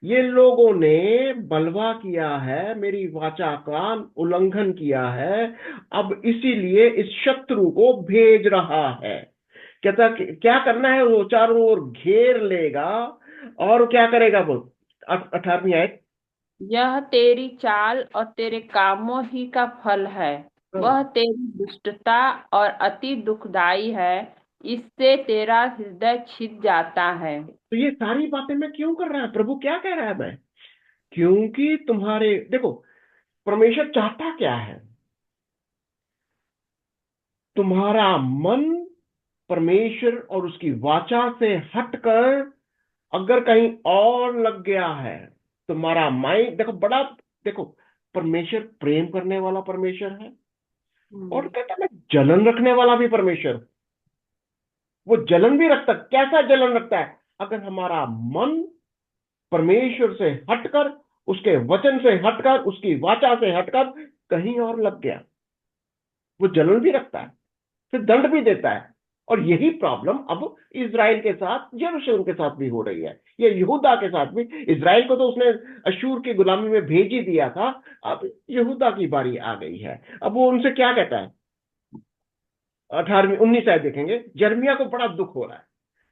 ये लोगों ने बलवा किया है, मेरी वाचा का उल्लंघन किया है। अब इसीलिए इस शत्रु को भेज रहा है। कहता क्या करना है? वो चारों ओर घेर लेगा, और क्या करेगा वो? 18वीं आयत। यह तेरी चाल और तेरे कामों ही का फल है। हाँ, वह तेरी दुष्टता और अति दुखदाई है। इससे तेरा हृदय छिद जाता है। तो ये सारी बातें मैं क्यों कर रहा है? प्रभु क्या कह रहा है? मैं क्योंकि तुम्हारे, देखो, परमेश्वर चाहता क्या है? तुम्हारा मन परमेश्वर और उसकी वाचा से हटकर अगर कहीं और लग गया है, तुम्हारा माइंड, देखो बड़ा, देखो, परमेश्वर प्रेम करने वाला परमेश्वर है, और हम्म। कहता है जलन रखने वाला भी परमेश्वर। वो जलन भी रखता, कैसा जलन रखता है? अगर हमारा मन परमेश्वर से हटकर, उसके वचन से हटकर, उसकी वाचा से हटकर कहीं और लग गया, वो जलन भी रखता है, फिर दंड भी देता है। और यही प्रॉब्लम अब इज़राइल के साथ, यरूशलेम के साथ भी हो रही है, ये यहूदा के साथ भी। इज़राइल को तो उसने अशूर की गुलामी में भेज ही दिया था, अब यहूदा की बारी आ गई है। अब वो उनसे क्या कहता है? 18वीं 19 आयत देखेंगे। यिर्मयाह को बड़ा दुख हो रहा है।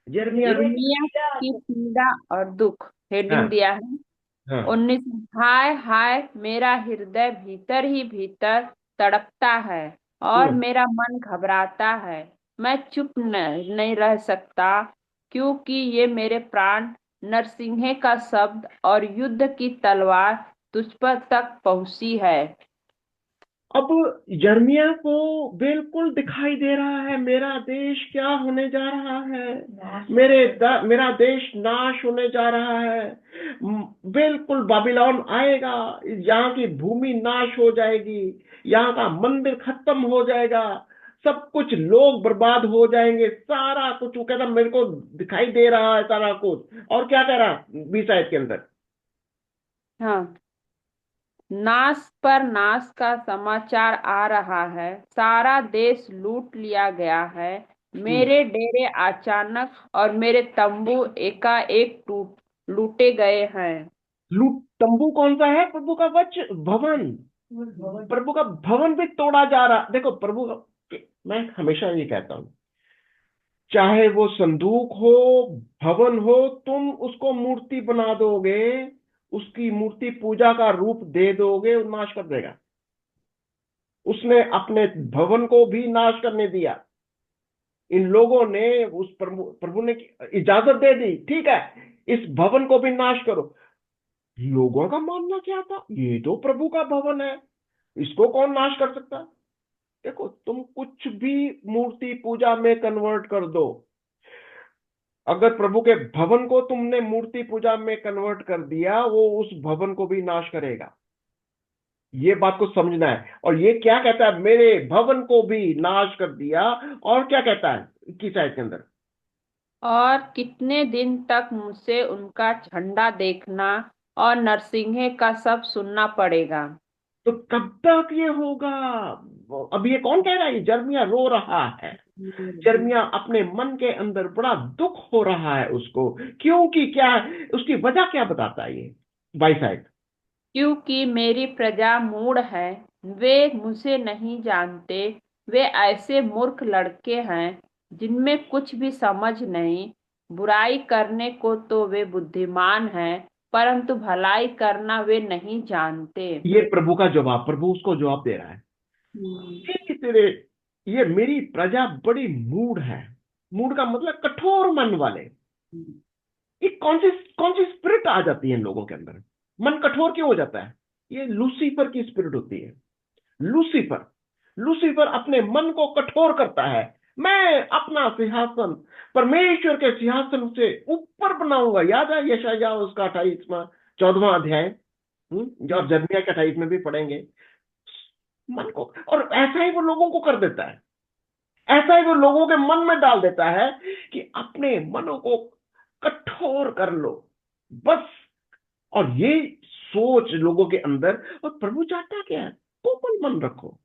यिर्मयाह भी, यिर्मयाह की पीड़ा और दुख हेडिंग हाँ, दिया है। हाँ, 19। हाय हाय, मेरा हृदय भीतर ही भीतर तड़पता है और हम्म। मेरा मन घबराता है। मैं चुप नहीं रह सकता, क्योंकि ये मेरे प्राण नरसिंहे का शब्द और युद्ध की तलवार तुझ पर तक पहुंची है। अब यिर्मयाह को बिल्कुल दिखाई दे रहा है मेरा देश क्या होने जा रहा है। मेरा देश नाश होने जा रहा है। बिल्कुल बाबिलोन आएगा, यहाँ की भूमि नाश हो जाएगी, यहाँ का मंदिर खत्म हो जाएगा, सब कुछ लोग बर्बाद हो जाएंगे, सारा कुछ। वो कहता मेरे को दिखाई दे रहा है सारा कुछ। और क्या कह रहा 20 आयत के अंदर? हाँ। नाश पर नाश का समाचार आ रहा है। सारा देश लूट लिया गया है। हम्म। मेरे डेरे अचानक और मेरे तंबू एकाएक टूट लूटे गए हैं। लूट, तंबू कौन सा है? प्रभु का वच भवन। प्रभु का भवन भी तोड़ा जा रहा। देखो प्रभु का, मैं हमेशा ये कहता हूं, चाहे वो संदूक हो, भवन हो, तुम उसको मूर्ति बना दोगे, उसकी मूर्ति पूजा का रूप दे दोगे, वो नाश कर देगा। उसने अपने भवन को भी नाश करने दिया। इन लोगों ने उस प्रभु ने इजाजत दे दी, ठीक है इस भवन को भी नाश करो। लोगों का मानना क्या था, ये तो प्रभु का भवन है, इसको कौन नाश कर सकता है। देखो तुम कुछ भी मूर्ति पूजा में कन्वर्ट कर दो, अगर प्रभु के भवन को तुमने मूर्ति पूजा में कन्वर्ट कर दिया, वो उस भवन को भी नाश करेगा। ये बात को समझना है। और ये क्या कहता है, मेरे भवन को भी नाश कर दिया। और क्या कहता है 21 आयत के अंदर, और कितने दिन तक मुझसे उनका झंडा देखना और नरसिंहे का सब सुनना पड़ेगा। तो कब तक ये होगा। अब ये कौन कह रहा है, यिर्मयाह रो रहा है। यिर्मयाह अपने मन के अंदर बड़ा दुख हो रहा है उसको, क्योंकि क्या उसकी वजह क्या बताता है ये 22 आयत। क्योंकि मेरी प्रजा मूढ़ है, वे मुझे नहीं जानते। वे ऐसे मूर्ख लड़के हैं जिनमें कुछ भी समझ नहीं। बुराई करने को तो वे बुद्धिमान हैं, परंतु भलाई करना वे नहीं जानते। ये प्रभु का जवाब, प्रभु उसको जवाब दे रहा है कि तेरे, ये मेरी प्रजा बड़ी मूढ़ है। मूढ़ का मतलब कठोर मन वाले। ये कौन सी स्पिरिट आ जाती है इन लोगों के अंदर, मन कठोर क्यों हो जाता है। ये लूसीफर की स्पिरिट होती है। लूसीफर लूसीफर अपने मन को कठोर करता है। मैं अपना सिंहासन परमेश्वर के सिंहासन से ऊपर बनाऊंगा। याद है यशायाह उसका 28वां 14वां अध्याय, और यिर्मयाह के 28 में भी पढ़ेंगे। मन को, और ऐसा ही वो लोगों को कर देता है, ऐसा ही वो लोगों के मन में डाल देता है कि अपने मनों को कठोर कर लो बस। और ये सोच लोगों के अंदर, और प्रभु चाहता क्या है, कोमल मन रखो।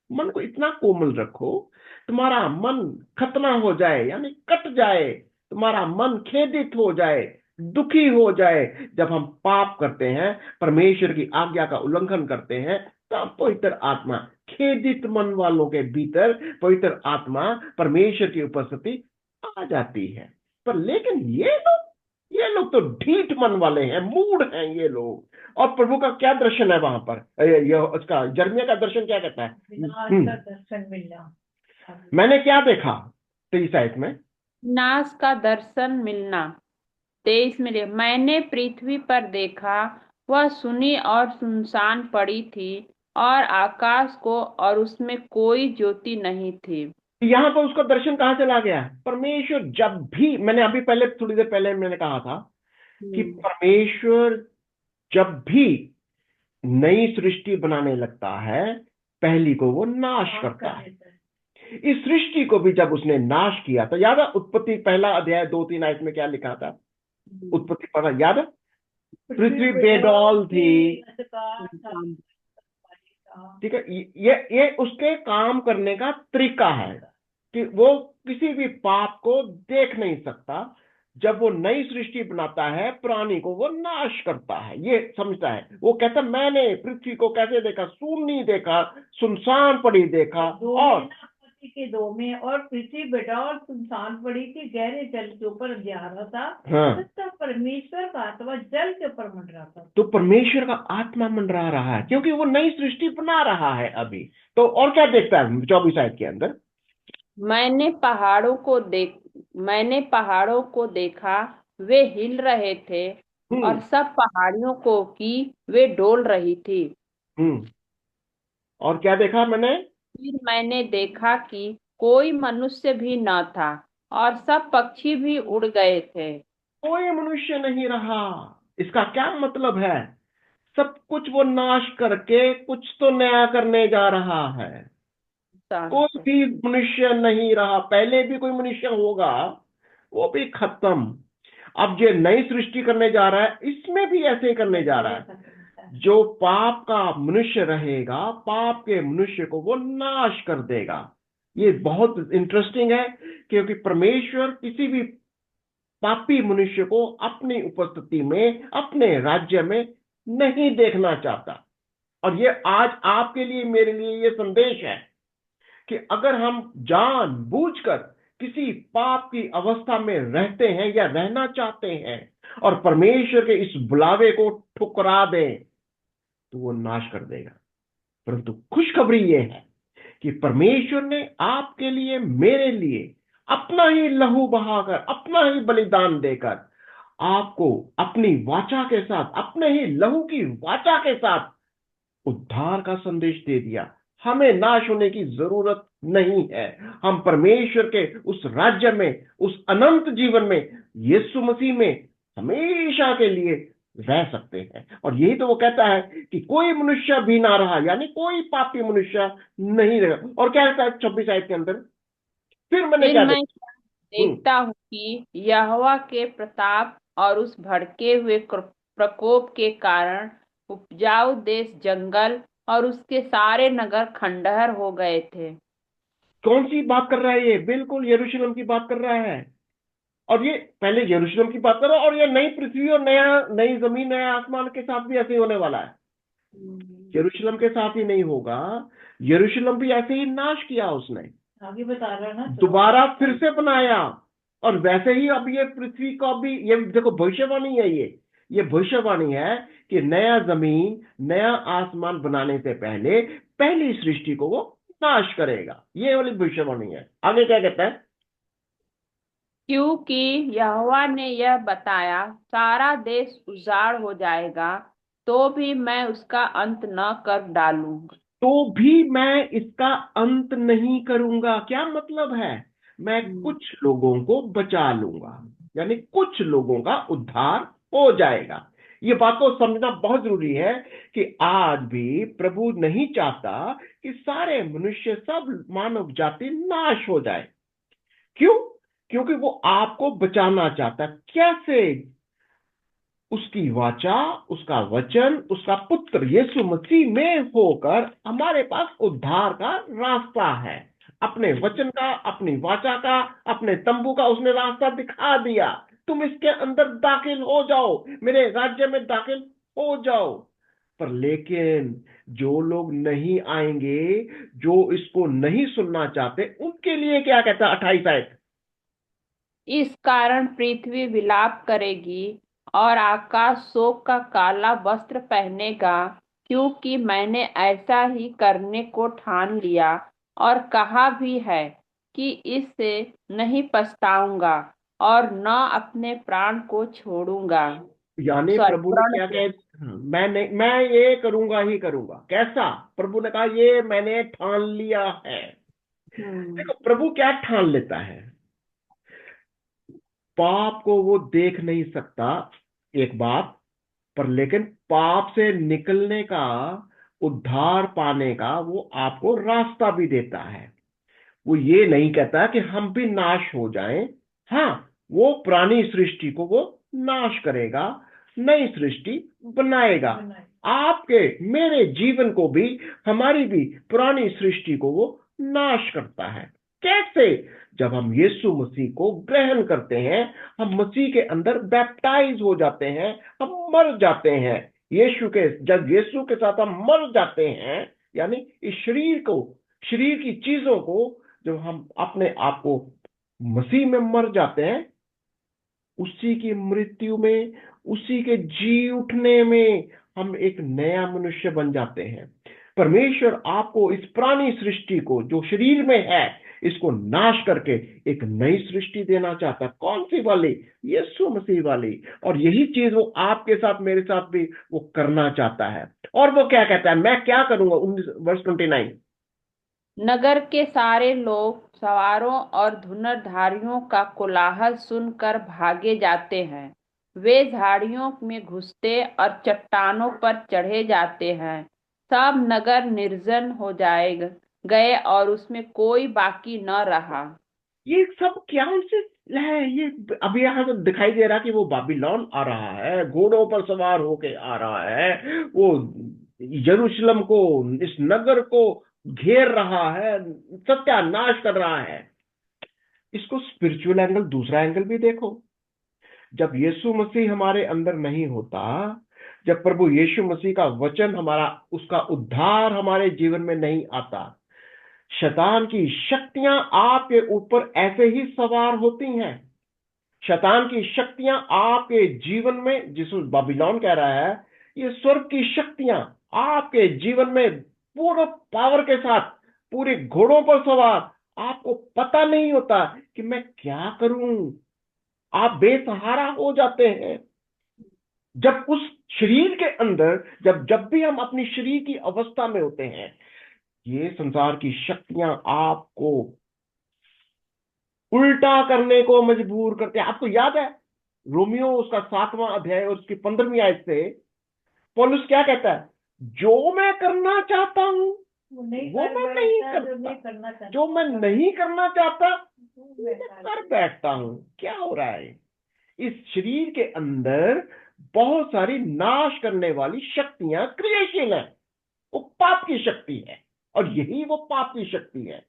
मन को इतना कोमल रखो, तुम्हारा मन खतना हो जाए, यानी कट जाए, तुम्हारा मन खेदित हो जाए, दुखी हो जाए। जब हम पाप करते हैं, परमेश्वर की आज्ञा का उल्लंघन करते हैं, तब पवित्र आत्मा, खेदित मन वालों के भीतर पवित्र आत्मा परमेश्वर की उपस्थिति आ जाती है। पर लेकिन ये लोग तो ढीठ मन वाले हैं, मूड हैं ये लोग। और प्रभु का क्या दर्शन है वहां पर, ये उसका यिर्मयाह का दर्शन क्या कहता है, दर्शन मिलना। मैंने क्या देखा 23 आयत में, नाश का दर्शन मिलना। 23 में मैंने पृथ्वी पर देखा, वह सुनी और सुनसान पड़ी थी, और आकाश को और उसमें कोई ज्योति नहीं थी। यहां पर उसका दर्शन कहां चला गया। परमेश्वर जब भी, मैंने अभी पहले थोड़ी देर पहले मैंने कहा था कि परमेश्वर जब भी नई सृष्टि बनाने लगता है, पहली को वो नाश करता है। इस सृष्टि को भी जब उसने नाश किया था, याद है उत्पत्ति पहला अध्याय 2-3 आयत में क्या लिखा था। उत्पत्ति पढ़ा, याद है, पृथ्वी बेडौल थी, ठीक है। ये उसके काम करने का तरीका है कि वो किसी भी पाप को देख नहीं सकता। जब वो नई सृष्टि बनाता है, पुरानी को वो नाश करता है, ये समझता है। वो कहता है मैंने पृथ्वी को कैसे देखा, शून्य देखा, सुनसान पड़ी देखा, और के 2 में, और पृथ्वी बेडौल सुनसान पड़ी थी, गहरे जल के ऊपर अंधियारा था। हाँ, तब परमेश्वर का आत्मा जल के ऊपर मंडरा था। तो परमेश्वर का आत्मा मंडरा रहा है, क्योंकि वो नई सृष्टि बना रहा है अभी। तो और क्या देखता है 24 आयत के अंदर, मैंने पहाड़ों को देखा, वे हिल रहे थे, और सब पहाड़ियों को कि वे डोल रही थी। और क्या देखा मैंने, फिर मैंने देखा कि कोई मनुष्य भी न था, और सब पक्षी भी उड़ गए थे। कोई मनुष्य नहीं रहा। इसका क्या मतलब है, सब कुछ वो नाश करके कुछ तो नया करने जा रहा है। कोई भी मनुष्य नहीं रहा। पहले भी कोई मनुष्य होगा, वो भी खत्म। अब जो नई सृष्टि करने जा रहा है, इसमें भी ऐसे ही करने जा रहा है। जो पाप का मनुष्य रहेगा, पाप के मनुष्य को वो नाश कर देगा। ये बहुत इंटरेस्टिंग है, क्योंकि परमेश्वर किसी भी पापी मनुष्य को अपनी उपस्थिति में, अपने राज्य में नहीं देखना चाहता। और ये आज आपके लिए, मेरे लिए ये संदेश है कि अगर हम जानबूझकर किसी पाप की अवस्था में रहते हैं या रहना चाहते हैं, और परमेश्वर के इस बुलावे को ठुकरा दें, तो वो नाश कर देगा। परंतु खुशखबरी ये है कि परमेश्वर ने आपके लिए, मेरे लिए अपना ही लहू बहाकर, अपना ही बलिदान देकर आपको अपनी वाचा के साथ, अपने ही लहू की वाचा के साथ उद्धार का संदेश दे दिया। हमें नाश होने की जरूरत नहीं है। हम परमेश्वर के उस राज्य में, उस अनंत जीवन में, यीशु मसीह में हमेशा के लिए रह सकते हैं। और यही तो वो कहता है कि कोई मनुष्य भी ना रहा, यानी कोई पापी मनुष्य नहीं रहा। और क्या कहता है 26 आयत के अंदर, फिर मैंने फिर क्या मैं देखा। देखता हूँ कि यहोवा के प्रताप और उस भड़के हुए प्रकोप के कारण उपजाऊ देश जंगल और उसके सारे नगर खंडहर हो गए थे। कौन सी बात कर रहा है ये? बिल्कुल यरूशलेम की बात कर रहा है। और ये पहले यरूशलेम की बात कर रहा है, और ये नई पृथ्वी और नया, नई जमीन, नया आसमान के साथ भी ऐसे ही होने वाला है। यरूशलेम के साथ ही नहीं होगा, यरूशलेम भी ऐसे ही नाश किया उसने, आगे बता रहा ना, दोबारा फिर से बनाया। और वैसे ही अब ये पृथ्वी का भी, ये देखो भविष्यवाणी है, ये भविष्यवाणी है कि नया जमीन, नया आसमान बनाने से पहले पहली सृष्टि को वो नाश करेगा। ये वाली भविष्यवाणी है। आगे क्या कहता है? क्योंकि यहोवा ने यह बताया, सारा देश उजाड़ हो जाएगा, तो भी मैं उसका अंत न कर डालूंगा। तो भी मैं इसका अंत नहीं करूंगा। क्या मतलब है? मैं कुछ लोगों को बचा लूंगा, यानी कुछ लोगों का उद्धार हो जाएगा। ये बात को समझना बहुत जरूरी है कि आज भी प्रभु नहीं चाहता कि सारे मनुष्य, सब मानव जाति नाश हो जाए। क्यों? क्योंकि वो आपको बचाना चाहता है। कैसे? उसकी वाचा, उसका वचन, उसका पुत्र यीशु मसीह में होकर हमारे पास उद्धार का रास्ता है। अपने वचन का, अपनी वाचा का, अपने तंबू का उसने रास्ता दिखा दिया। तुम इसके अंदर दाखिल हो जाओ, मेरे राज्य में दाखिल हो जाओ। पर लेकिन जो लोग नहीं आएंगे, जो इसको नहीं सुनना चाहते, उनके लिए क्या कहता है 28 आयत? इस कारण पृथ्वी विलाप करेगी और आकाश शोक का काला वस्त्र पहनेगा, क्योंकि मैंने ऐसा ही करने को ठान लिया और कहा भी है कि इससे नहीं पछताऊंगा और न अपने प्राण को छोड़ूंगा। यानी सॉरी, प्रभु ने प्रण क्या को। कह, मैं नहीं, मैं ये करूंगा ही करूंगा। कैसा? प्रभु ने कहा ये मैंने ठान लिया है। हम्म। देखो प्रभु क्या ठान लेता है? पाप को वो देख नहीं सकता, एक बात, पर लेकिन पाप से निकलने का, उद्धार पाने का वो आपको रास्ता भी देता है। वो ये नहीं कहता कि हम भी नाश हो जाएं। हाँ, वो पुरानी सृष्टि को वो नाश करेगा, नई सृष्टि बनाएगा। आपके, मेरे जीवन को भी, हमारी भी पुरानी सृष्टि को वो नाश करता है। कैसे? जब हम यीशु मसीह को ग्रहण करते हैं, हम मसीह के अंदर बैप्टाइज हो जाते हैं, हम मर जाते हैं यीशु के, जब यीशु के साथ हम मर जाते हैं, यानी इस शरीर को, शरीर की चीजों को, जब हम अपने आप को मसीह में मर जाते हैं, उसी की मृत्यु में, उसी के जी उठने में हम एक नया मनुष्य बन जाते हैं। परमेश्वर आपको इस पुरानी सृष्टि को, जो शरीर में है, इसको नाश करके एक नई सृष्टि देना चाहता है। कौन सी वाली? यीशु मसीह वाली। और यही चीज वो आपके साथ, मेरे साथ भी वो करना चाहता है। और वो क्या कहता है? मैं क्या करूंगा? 19 वर्ष 29। नगर के सारे लोग सवारों और धनुर्धारियों का कोलाहल सुनकर भागे जाते हैं। वे झाड़ियों में घुसते और चट्टानों पर चढ़े जाते हैं। सब नगर निर्जन हो गए और उसमें कोई बाकी न रहा। ये सब क्या उनसे है? ये अभी यहां तो दिखाई दे रहा कि वो बाबिलोन आ रहा है, घोड़ों पर सवार होके आ रहा है, वो यरूशलेम को, इस नगर को घेर रहा है, सत्यानाश कर रहा है। इसको स्पिरिचुअल एंगल, दूसरा एंगल भी देखो। जब यीशु मसीह हमारे अंदर नहीं होता, जब प्रभु यीशु मसीह का वचन, हमारा उसका उद्धार हमारे जीवन में नहीं आता, शैतान की शक्तियां आपके ऊपर ऐसे ही सवार होती हैं। शैतान की शक्तियां आपके जीवन में, जिसको बाबिलोन कह रहा है, ये स्वर्ग की शक्तियां आपके जीवन में पूर्ण पावर के साथ, पूरे घोड़ों पर सवार आपको पता नहीं होता कि मैं क्या करूं, आप बेसहारा हो जाते हैं। जब उस शरीर के अंदर, जब जब भी हम अपनी शरीर की अवस्था में होते हैं, ये संसार की शक्तियां आपको उल्टा करने को मजबूर करते हैं। आपको याद है रोमियो उसका 7वां अध्याय और उसकी 15वीं आयत से पौलुस क्या कहता है? जो मैं करना चाहता हूं वो मैं नहीं करता, जो मैं नहीं करना चाहता वो मैं कर बैठता हूं। क्या हो रहा है? इस शरीर के अंदर बहुत सारी नाश करने वाली शक्तियां क्रियाशील है। वो पाप की शक्ति है, और यही वो पाप की शक्ति है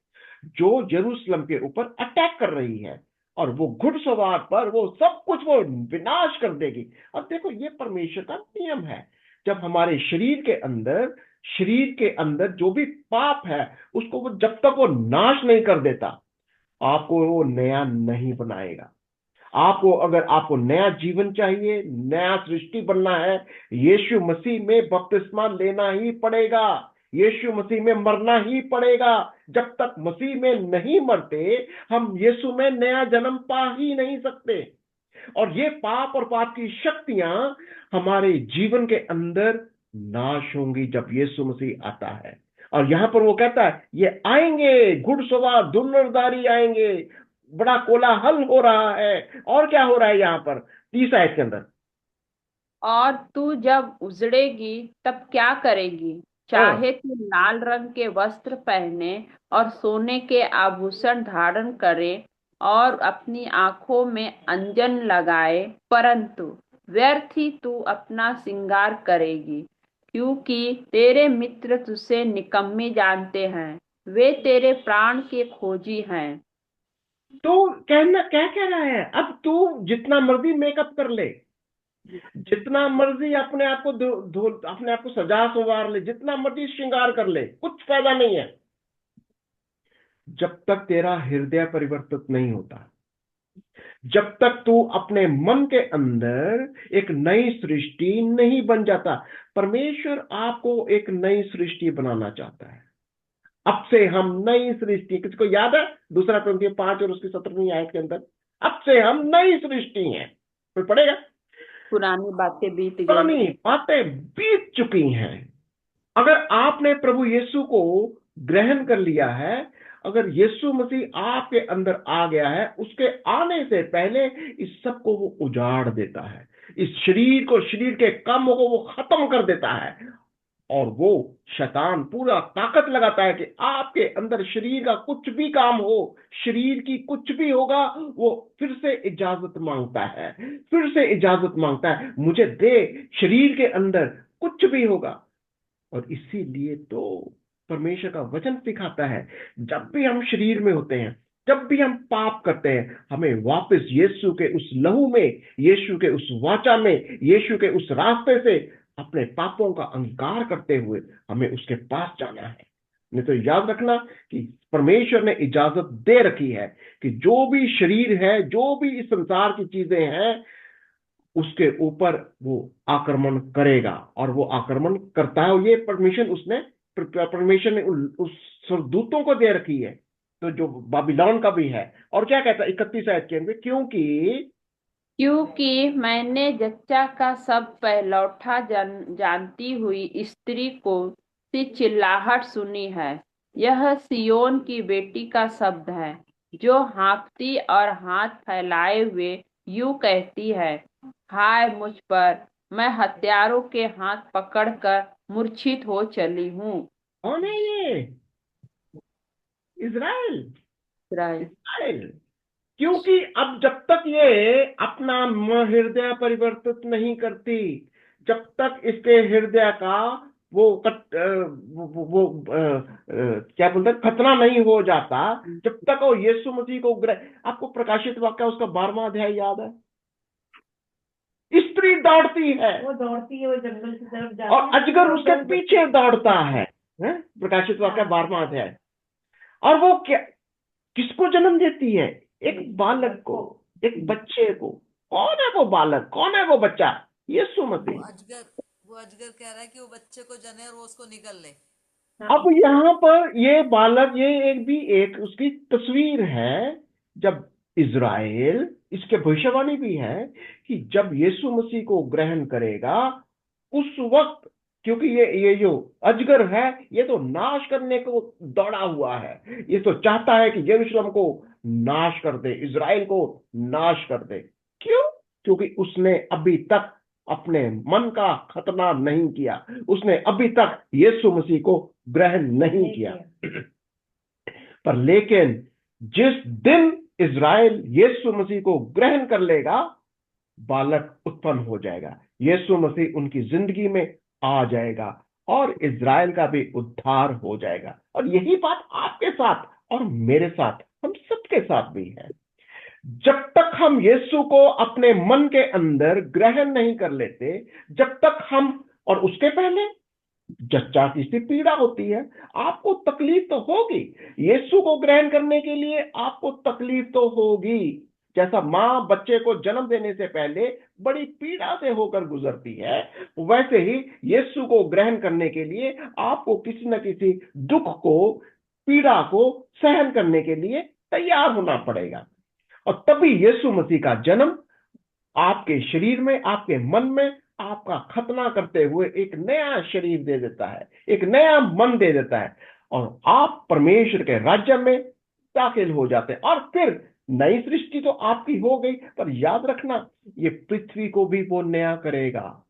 जो यरूशलेम के ऊपर अटैक कर रही है, और वो घुड़सवार पर वो सब कुछ वो विनाश कर देगी। अब देखो, ये परमेश्वर का नियम है। जब हमारे शरीर के अंदर जो भी पाप है, उसको वो जब तक वो नाश नहीं कर देता, आपको वो नया नहीं बनाएगा। अगर आपको नया जीवन चाहिए, नया सृष्टि बनना है, यीशु मसीह में बपतिस्मा लेना ही पड़ेगा, यीशु मसीह में मरना ही पड़ेगा। जब तक मसीह में नहीं मरते, हम यीशु में नया जन्म पा ही नहीं सकते। और ये पाप और पाप की शक्तियां हमारे जीवन के अंदर नाश होंगी जब यीशु मसीह आता है। और यहां पर वो कहता है ये आएंगे, घुड़सवार धुरंधर आएंगे, बड़ा कोलाहल हो रहा है। और क्या हो रहा है यहाँ पर 30 आयत के अंदर? और तू जब उजड़ेगी तब क्या करेगी? हाँ, चाहे तू लाल रंग के वस्त्र पहने और सोने के आभूषण धारण करे और अपनी आंखों में अंजन लगाए, परंतु व्यर्थ ही तू अपना श्रृंगार करेगी, क्योंकि तेरे मित्र तुझे निकम्मी जानते हैं, वे तेरे प्राण के खोजी हैं। तो कहना क्या कह रहा है? अब तू जितना मर्जी मेकअप कर ले, जितना मर्जी अपने आप को अपने आप को सजा संवार ले, जितना मर्जी श्रृंगार कर ले, कुछ फायदा नहीं है जब तक तेरा हृदय परिवर्तित नहीं होता, जब तक तू अपने मन के अंदर एक नई सृष्टि नहीं बन जाता। परमेश्वर आपको एक नई सृष्टि बनाना चाहता है। अब से हम नई सृष्टि, किसको याद है 2 कुरिन्थियों 5 और उसकी 17वीं आयत के अंदर? अब से हम नई सृष्टि हैं। कोई पढ़ेगा? पुरानी बातें बीत गई। पुरानी बातें बीत चुकी हैं। अगर आपने प्रभु यीशु को ग्रहण कर लिया है, अगर यीशु मसीह आपके अंदर आ गया है, उसके आने से पहले इस सब को वो उजाड़ देता है। इस शरीर के कामों को वो खत्म कर देता है। और वो शैतान पूरा ताकत लगाता है कि आपके अंदर शरीर का कुछ भी काम हो, शरीर की कुछ भी होगा, वो फिर से इजाजत मांगता है, फिर से इजाजत मांगता है, मुझे दे। शरीर के अंदर कुछ भी होगा। और इसीलिए तो परमेश्वर का वचन सिखाता है, जब भी हम शरीर में होते हैं, जब भी हम पाप करते हैं, हमें वापस यीशु के उस लहू में, यीशु के उस वाचा में, यीशु के उस रास्ते से अपने पापों का अंगीकार करते हुए हमें उसके पास जाना है। नहीं तो याद रखना कि परमेश्वर ने इजाजत दे रखी है कि जो भी शरीर है, जो भी इस संसार की चीजें हैं, उसके ऊपर वो आक्रमण करेगा, और वो आक्रमण करता है। और ये परमेश्वर ने उस स्वर्गदूतों को दे रखी है, तो जो बाबिलोन का भी है। और क्या कहता है 31 आयत के अंदर? क्योंकि मैंने जच्चा का सब पहलौठा जानती हुई स्त्री को सी चिल्लाहट सुनी है। यह सियोन की बेटी का शब्द है, जो हाँफती और हाथ फैलाए हुए यूं कहती है, हाय मुझ पर, मैं हत्यारों के हाथ पकड़कर मूर्छित हो चली हूँ। कौन है ये? इज़राइल। इस्राएल। इज़राइल। क्योंकि अब जब तक ये अपना हृदय परिवर्तित नहीं करती, जब तक इसके हृदय का क्या बोलते हैं, खतना नहीं हो जाता, जब तक वो यीशु मसीह को आपको प्रकाशित वाक्य उसका 12वां अध्याय याद है? स्त्री दौड़ती है, वो जंगल की तरफ जाती है, और अजगर उसके पीछे दौड़ता है, प्रकाशित वाक्य 12वां अध्याय। और वो क्या, किसको जन्म देती है? एक बालक को, एक बच्चे को। कौन है वो बालक, कौन है वो बच्चा? यीशु मसीह। वो अजगर कह रहा है कि वो बच्चे को जने और वो उसको निगल ले। अब यहाँ पर ये बालक, ये एक भी एक उसकी तस्वीर है। जब इज़राइल, इसके भविष्यवाणी भी है कि जब यीशु मसीह को ग्रहण करेगा उस वक्त, क्योंकि ये जो अजगर है ये तो नाश करने को दौड़ा हुआ है। ये तो चाहता है कि यरूशलेम को नाश कर दे, इज़राइल को नाश कर दे। क्यों? क्योंकि उसने अभी तक अपने मन का खतना नहीं किया, उसने अभी तक यीशु मसीह को ग्रहण नहीं किया। पर लेकिन जिस दिन इज़राइल यीशु मसीह को ग्रहण कर लेगा, बालक उत्पन्न हो जाएगा, यीशु मसीह उनकी जिंदगी में आ जाएगा और इज़राइल का भी उद्धार हो जाएगा। और यही बात आपके साथ और मेरे साथ, हम सबके साथ भी है। जब तक हम यीशु को अपने मन के अंदर ग्रहण नहीं कर लेते, जब तक हम, और उसके पहले जच्चा की सी पीड़ा होती है, आपको तकलीफ तो होगी। यीशु को ग्रहण करने के लिए आपको तकलीफ तो होगी। जैसा मां बच्चे को जन्म देने से पहले बड़ी पीड़ा से होकर गुजरती है, वैसे ही यीशु को ग्रहण करने के लिए आपको किसी न किसी दुख को, पीड़ा को सहन करने के लिए तैयार होना पड़ेगा। और तभी यीशु मसीह का जन्म आपके शरीर में, आपके मन में आपका खतना करते हुए एक नया शरीर दे देता है, एक नया मन दे देता है, और आप परमेश्वर के राज्य में दाखिल हो जाते हैं। और फिर नई सृष्टि तो आपकी हो गई, पर याद रखना ये पृथ्वी को भी वो नया करेगा,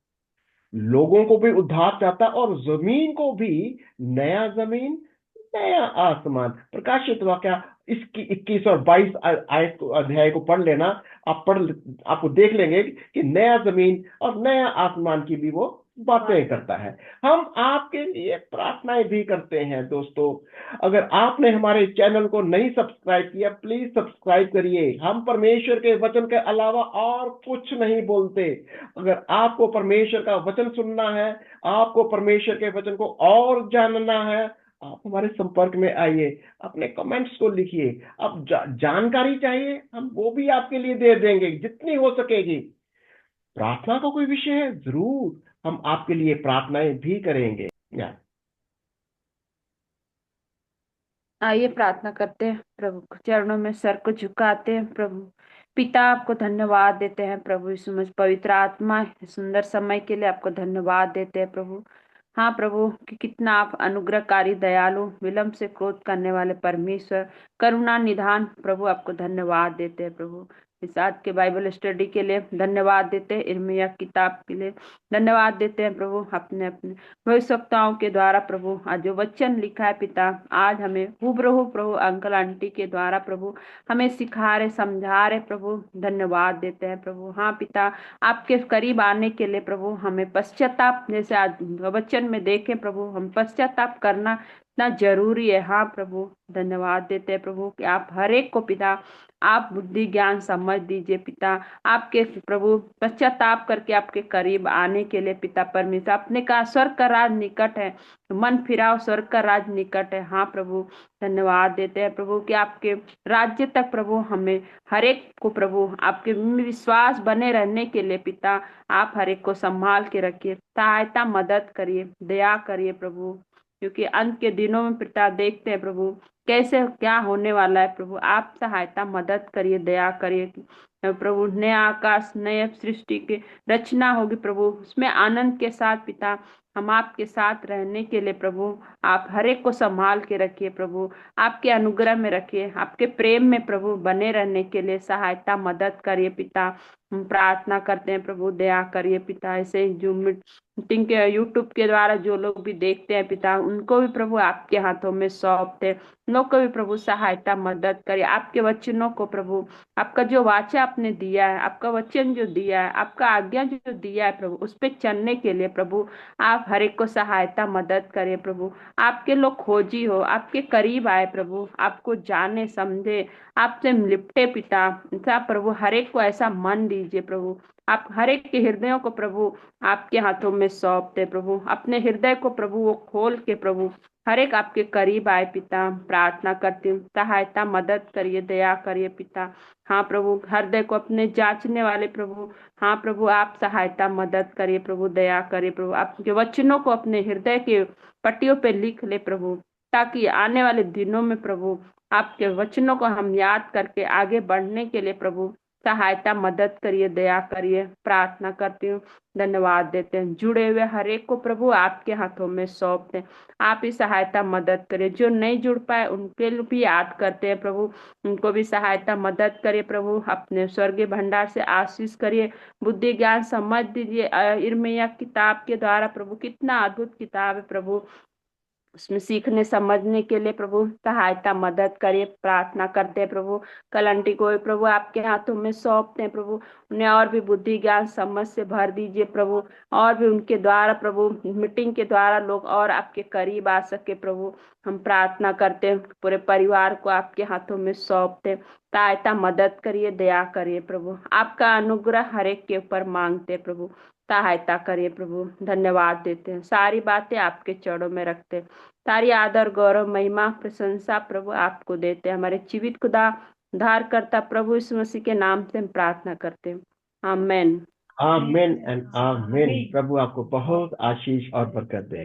लोगों को भी उद्धार चाहता, और जमीन को भी नया जमीन नया आसमान। प्रकाशित वाक्य इसकी 21 और 22 आयत को, अध्याय को पढ़ लेना। आपको देख लेंगे कि नया जमीन और नया आसमान की भी वो बातें करता है। हम आपके लिए प्रार्थनाएं भी करते हैं दोस्तों। अगर आपने हमारे चैनल को नहीं सब्सक्राइब किया, प्लीज सब्सक्राइब करिए। हम परमेश्वर के वचन के अलावा और कुछ नहीं बोलते। अगर आपको परमेश्वर का वचन सुनना है, आपको परमेश्वर के वचन को और जानना है, आप हमारे संपर्क में आइए, अपने कमेंट्स को लिखिए। अब जानकारी चाहिए, हम वो भी आपके लिए दे देंगे जितनी हो सकेगी। प्रार्थना का कोई विषय है, जरूर हम आपके लिए प्रार्थनाएं भी करेंगे। आइए प्रार्थना करते हैं, प्रभु के चरणों में सर को झुकाते हैं। प्रभु पिता, आपको धन्यवाद देते हैं प्रभु यीशु मसीह, पवित्र आत्मा, सुंदर समय के लिए आपको धन्यवाद देते हैं प्रभु। हाँ प्रभु, कि कितना आप अनुग्रहकारी, दयालु, विलंब से क्रोध करने वाले परमेश्वर, करुणा निधान प्रभु, आपको धन्यवाद देते हैं प्रभु। इस आज के बाइबल स्टडी के लिए धन्यवाद देते हैं, इर्मिया किताब के लिए धन्यवाद देते हैं प्रभु। अपने अपने भविष्यवक्ताओं के द्वारा प्रभु आज जो वचन लिखा है पिता, आज हमें हुबहू प्रभु अंकल आंटी के द्वारा प्रभु हमें सिखा रहे, समझा रहे प्रभु, धन्यवाद देते हैं प्रभु। हाँ पिता, आपके करीब आने के लिए प्रभु हमें पश्चाताप, जैसे आज वचन में देखें प्रभु, हम पश्चाताप करना इतना जरूरी है। हाँ प्रभु, धन्यवाद देते हैं प्रभु कि आप हर एक को पिता आप बुद्धि ज्ञान समझ दीजिए पिता, आपके प्रभु पश्चाताप करके आपके करीब आने के लिए पिता परमेश्वर, आपने कहा स्वर्ग का राज निकट है, मन फिराओ, स्वर्ग का राज निकट है। हाँ प्रभु, धन्यवाद देते हैं प्रभु कि आपके राज्य तक प्रभु हमें हर एक को प्रभु आपके विश्वास बने रहने के लिए पिता आप हर एक को संभाल के रखिए, सहायता मदद करिए, दया करिए प्रभु, क्योंकि अंत के दिनों में पिता देखते हैं प्रभु कैसे क्या होने वाला है प्रभु। आप सहायता मदद करिए, दया करिए प्रभु। नया आकाश, नए सृष्टि की रचना होगी प्रभु, उसमें आनंद के साथ पिता हम आपके साथ रहने के लिए प्रभु आप हर एक को संभाल के रखिए प्रभु, आपके अनुग्रह में रखिए, आपके प्रेम में प्रभु बने रहने के लिए सहायता मदद करिए पिता। हम प्रार्थना करते हैं प्रभु, दया करिए पिता। ऐसे ही जो मीटिंग के यूट्यूब के द्वारा जो लोग भी देखते हैं पिता, उनको भी प्रभु आपके हाथों में सौंपते हैं, उन लोग को भी प्रभु सहायता मदद करिए। आपके वचनों को प्रभु, आपका जो वाचा आपने दिया है, आपका वचन जो दिया है, आपका आज्ञा जो दिया है प्रभु, उस पर चलने के लिए प्रभु आप हर एक को सहायता मदद करिए प्रभु। आपके लोग खोजी हो, आपके करीब आए प्रभु, आपको जाने समझे, आपसे लिपटे पिता। ऐसा प्रभु हर एक को ऐसा मन दीजिए प्रभु, आप हर एक के हृदयों को प्रभु आपके हाथों में सौंपते प्रभु, अपने हृदय को प्रभु वो खोल के प्रभु हर एक आपके करीब आए पिता। प्रार्थना करती हूँ, सहायता मदद करिए, दया करिए पिता। हाँ प्रभु, हृदय को अपने जांचने वाले प्रभु, हाँ प्रभु आप सहायता मदद करिए प्रभु, दया करिए प्रभु। आपके वचनों को अपने हृदय के पट्टियों पे लिख ले प्रभु, ताकि आने वाले दिनों में प्रभु आपके वचनों को हम याद करके आगे बढ़ने के लिए प्रभु सहायता मदद करिए, दया करिए। प्रार्थना करती हूँ, धन्यवाद देते हैं। जुड़े हुए हर एक को प्रभु आपके हाथों में सौंपते हैं। आप ही सहायता मदद करिए। जो नहीं जुड़ पाए उनके लिए भी याद करते हैं प्रभु, उनको भी सहायता मदद करिए प्रभु। अपने स्वर्गीय भंडार से आशीष करिए, बुद्धि ज्ञान समझ दीजिए। यिर्मयाह किताब के द्वारा प्रभु, कितना अद्भुत किताब है प्रभु, उसमें सीखने समझने के लिए प्रभु सहायता मदद करिए। प्रार्थना करते हैं प्रभु, कलंटी को भी प्रभु आपके हाथों में सौंपते हैं प्रभु। उन्हें और भी बुद्धि ज्ञान समझ से भर दीजिए प्रभु, और भी उनके द्वारा प्रभु मीटिंग के द्वारा लोग और आपके करीब आ सके प्रभु। हम प्रार्थना करते हैं, पूरे परिवार को आपके हाथों में सौंपते हैं। सहायता मदद करिए, दया करिए प्रभु। आपका अनुग्रह हर एक के ऊपर मांगते हैं प्रभु, सहायता करिए प्रभु। धन्यवाद देते हैं, सारी बातें आपके चरणों में रखते हैं। सारी आदर गौरव महिमा प्रशंसा प्रभु आपको देते हैं। हमारे जीवित खुदा उद्धार करता प्रभु यीशु मसीह के नाम से हम प्रार्थना करते हैं, आमेन। आमेन एंड आमेन। प्रभु आपको बहुत आशीष और बरकत दे।